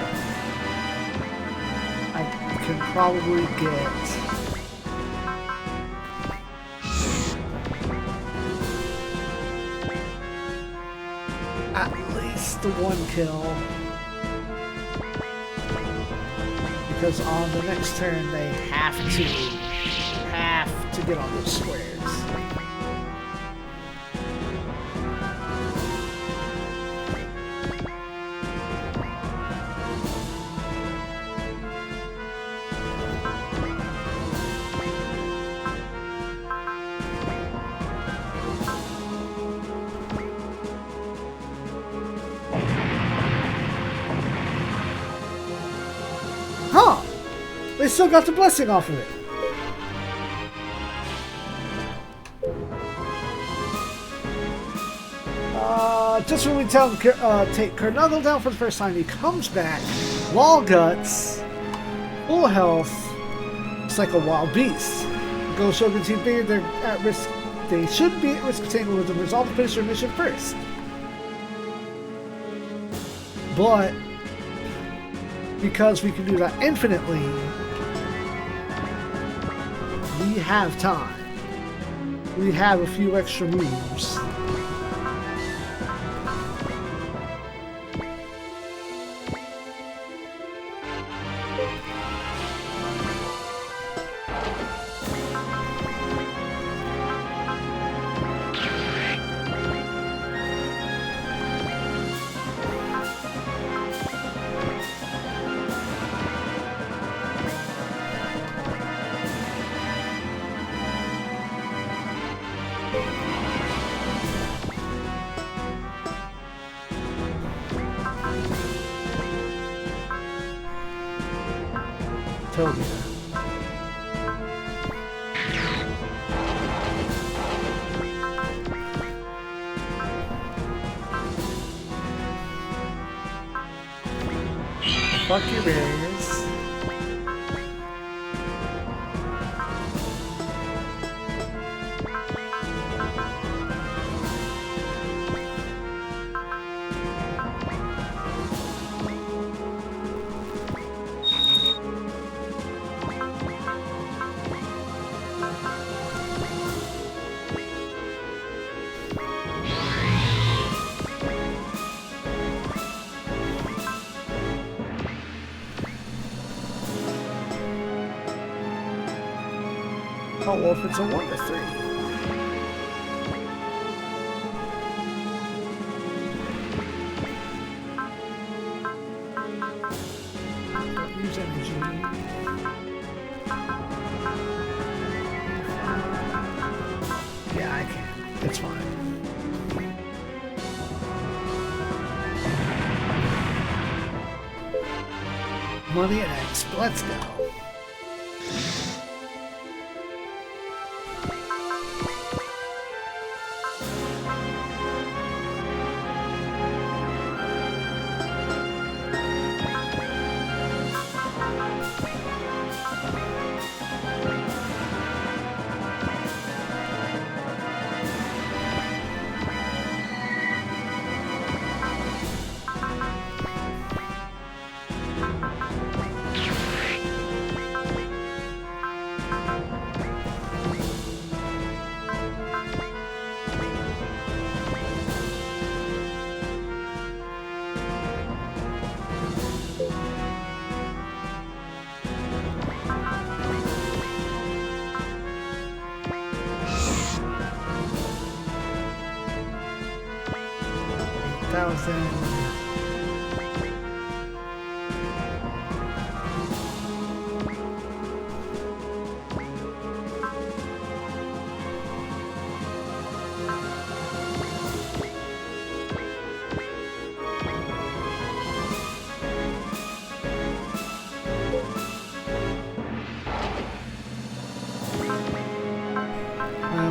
I can probably get at least the 1 kill. Because on the next turn they have to get on those squares. Huh! They still got the blessing off of it. Just when we tell him take Kernuggle down for the first time, he comes back, wall guts, full health, it's like a wild beast. Go Shogun team figured they're at risk. They should be at risk of taking with them. Resolve to finish their mission first. But because we can do that infinitely, we have time. We have a few extra moves. Toby. Fuck you, barriers. Oh, well, if it's a 1 to 3. Don't use energy. Yeah, I can. It's fine. Money and X. Let's go.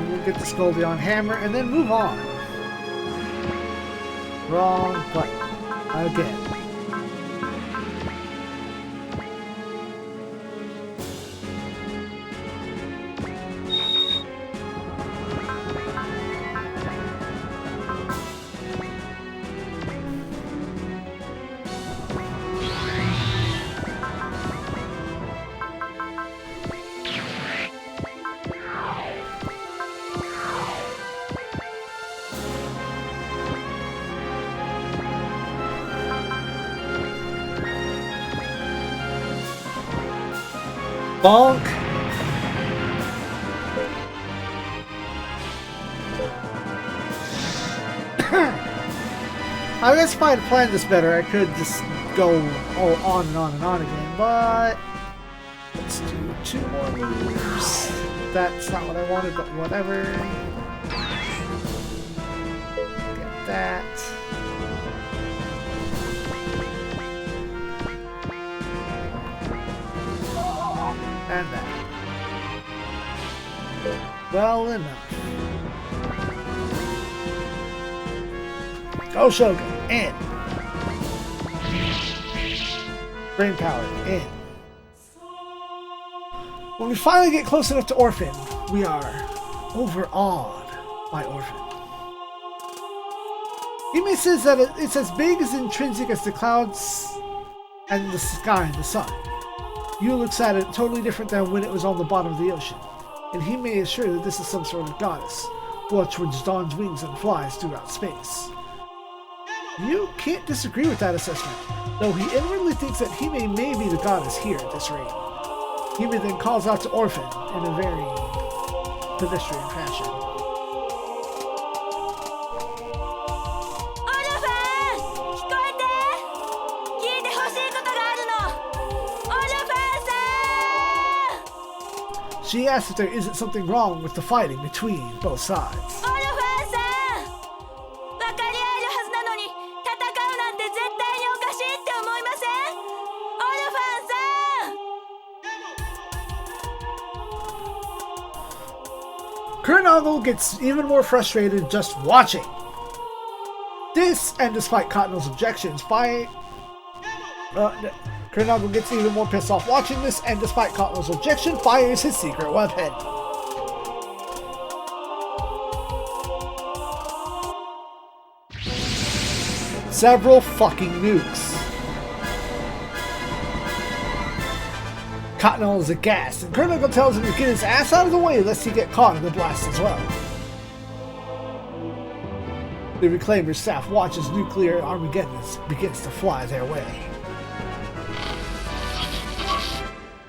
We'll get the Scoldion Hammer and then move on. Wrong button. Again. Bonk. I guess if I had planned this better, I could just go all on and on and on again, but let's do 2 more moves. That's not what I wanted, but whatever. Get that. And that. Well enough. Go Shogun, in. Brain power, in. When we finally get close enough to Orphan, we are overawed by Orphan. Hime says that it's as big as intrinsic as the clouds and the sky and the sun. Yu looks at it totally different than when it was on the bottom of the ocean, and Hime is sure that this is some sort of goddess, which dons wings and flies throughout space. You can't disagree with that assessment, though he inwardly thinks that Hime may be the goddess here at this rate. Hime then calls out to Orphan in a very pedestrian fashion. Orphan! 聞こえて! 聞いてほしいことがあるの! Orphan-san! She asks if there isn't something wrong with the fighting between both sides. Kuranago gets even more frustrated just watching. This, and despite Katano's objections, Kuranago gets even more pissed off watching this, and despite Katano's objection, fires his secret weapon. Several fucking nukes. Katano is aghast, and Kuranago tells him to get his ass out of the way lest he get caught in the blast as well. The Reclaimer staff watches nuclear Armageddon begins to fly their way.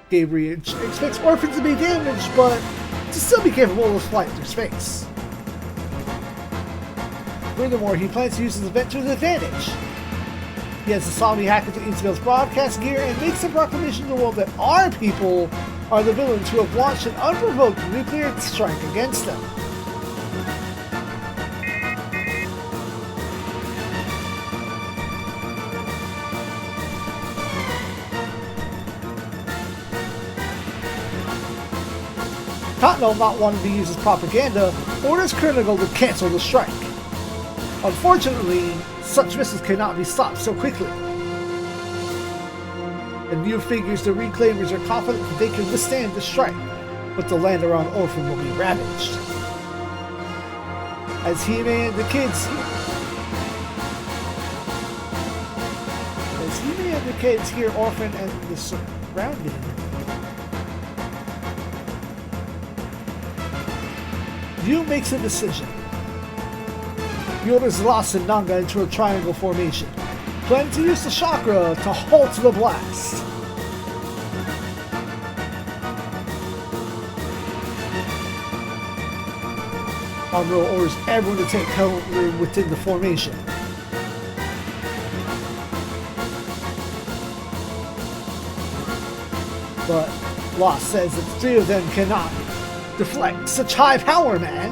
Gabriel expects Orphan to be damaged, but to still be capable of flight through space. Furthermore, he plans to use his event to his advantage. He has the Sami hack into Inspel's broadcast gear and makes a proclamation to the world that our people are the villains who have launched an unprovoked nuclear strike against them. Katano, not wanting to use his propaganda, orders Kuranago to cancel the strike. Unfortunately, such missiles cannot be stopped so quickly. And Yu figures the Reclaimers are confident that they can withstand the strike, but the land around Orphan will be ravaged. As Hime and the kids hear Orphan and the surrounding, Yu makes a decision. He orders Lost and Nanga into a triangle formation, planning to use the chakra to halt the blast. Amuro orders everyone to take cover within the formation. But Lost says that the 3 of them cannot deflect such high power, man.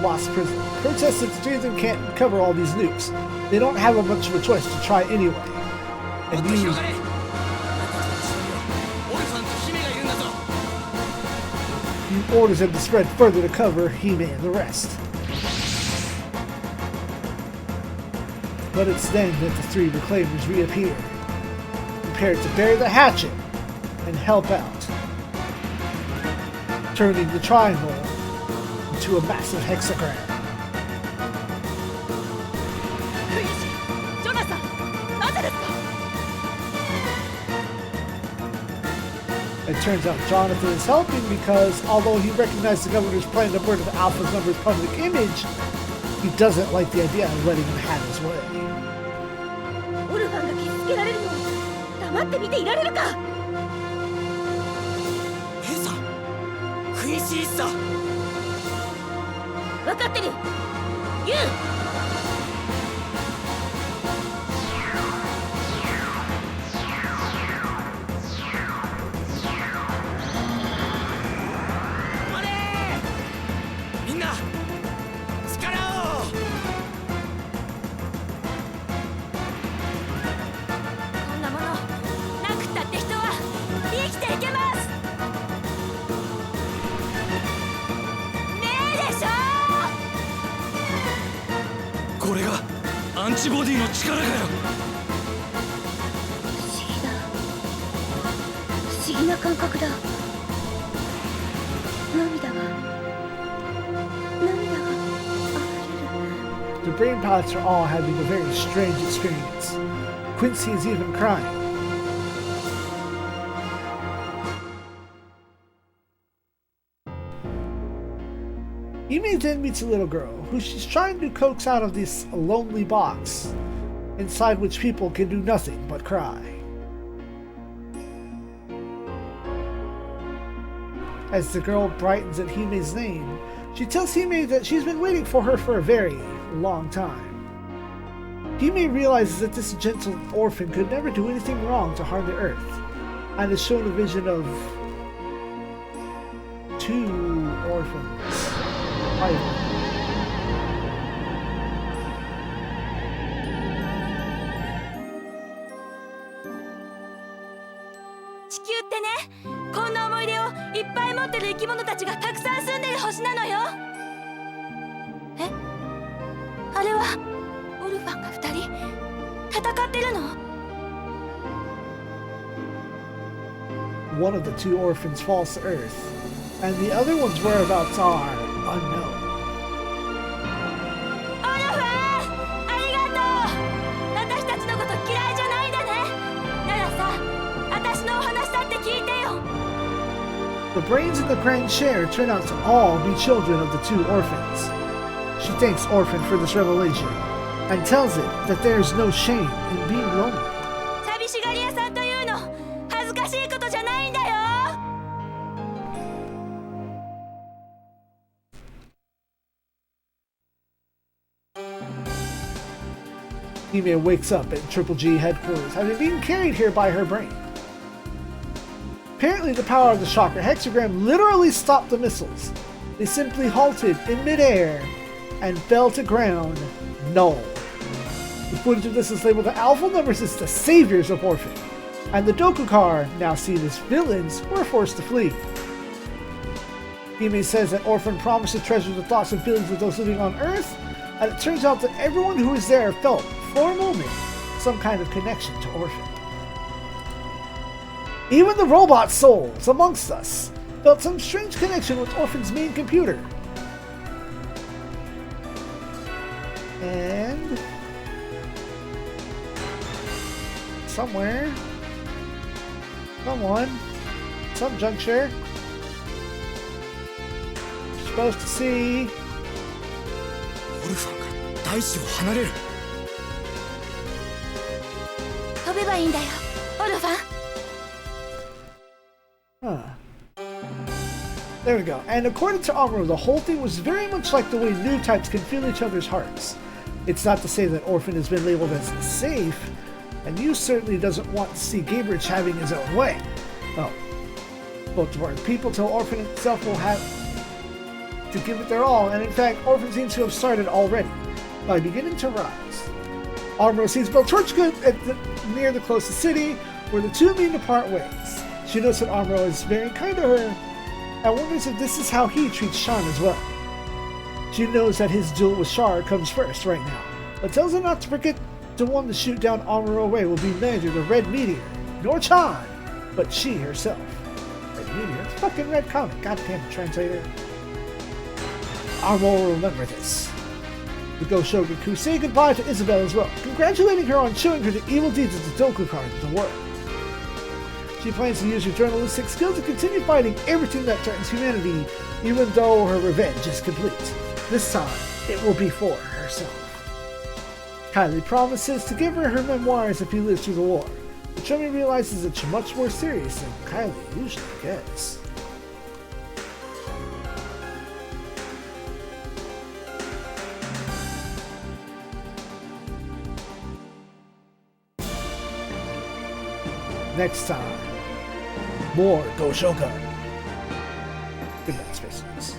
Lost protests that the 3 of them can't cover all these nukes. They don't have much of a choice to try anyway. And he orders them to spread further to cover Hime and the rest. But it's then that the 3 Reclaimers reappear, prepared to bury the hatchet and help out, turning the triangle into a massive hexagram. It turns out Jonathan is helping because, although he recognized the governor's plan to murder the Alpha's number's public image, he doesn't like the idea of letting him have his way. 黙って見ていられるか。姉さん、クインシーさ。分かってる。ユウ。みんな力を。こんなものなくったって人は生きていけます。ねえでしょ。これがアンチボディの力かよ。不思議な感覚だ。涙が The brain pots are all having a very strange experience. Quincy is even crying. Yume then meets a little girl who she's trying to coax out of this lonely box, inside which people can do nothing but cry. As the girl brightens at Hime's name, she tells Hime that she's been waiting for her for a very long time. Hime realizes that this gentle orphan could never do anything wrong to harm the earth, and is shown a vision of 2 orphans.地球ってね、こんな思い出をいっぱい持ってる生き物たちがたくさん住んでる星なのよ。え、あれはオルファンが2人戦ってるの？One of the 2 orphans falls to Earth, and the other one's whereabouts are unknown. オルファン、ありがとう。私たちのこと嫌いじゃないんだね。ならさ、私のお話だって聞いてよ。The brains in the grand chair turn out to all be children of the 2 orphans. She thanks Orphan for this revelation, and tells it that there is no shame in being lonely. 寂しがり屋さんというの恥ずかしいことじゃないんだよ。Hime wakes up at Triple G headquarters, having been carried here by her brain. Apparently the power of the shocker hexagram literally stopped the missiles. They simply halted in midair and fell to ground null. The footage of this is labeled the Alpha numbers as the saviors of Orphan, and the Dokukar, now seen as villains, were forced to flee. Hime says that Orphan promised to treasure the thoughts and feelings of those living on Earth, and it turns out that everyone who was there felt, for a moment, some kind of connection to Orphan. Even the robot souls amongst us felt some strange connection with Orphan's main computer. And somewhere, someone, some juncture, you're supposed to see オルファンが大地を離れる。飛べばいいんだよ、オルファン。Huh. There we go. And according to Amuro, the whole thing was very much like the way new types can feel each other's hearts. It's not to say that Orphan has been labeled as safe, and you certainly doesn't want to see Gabrich having his own way. Oh. Both departed people tell Orphan itself will have to give it their all, and in fact, Orphan seems to have started already, by beginning to rise. Amuro sees Beltorchka near the closest city, where the two mean to part ways. She knows that Amuro is very kind to her, and wonders if this is how he treats Char as well. She knows that his duel with Char comes first right now, but tells her not to forget the one to shoot down Amuro away will be neither the Red Meteor, nor Chan, but she herself. Red Meteor? It's fucking Red Comet, goddamn translator. Amuro will remember this. The Ghost Shogaku say goodbye to Isabel as well, congratulating her on showing her the evil deeds of the Doku card to the world. She plans to use her journalistic skill to continue fighting everything that threatens humanity, even though her revenge is complete. This time, it will be for herself. Kylie promises to give her her memoirs if he lives through the war. Chomi realizes it's much more serious than Kylie usually gets. Next time, more Go Shogun. Good night, Space News.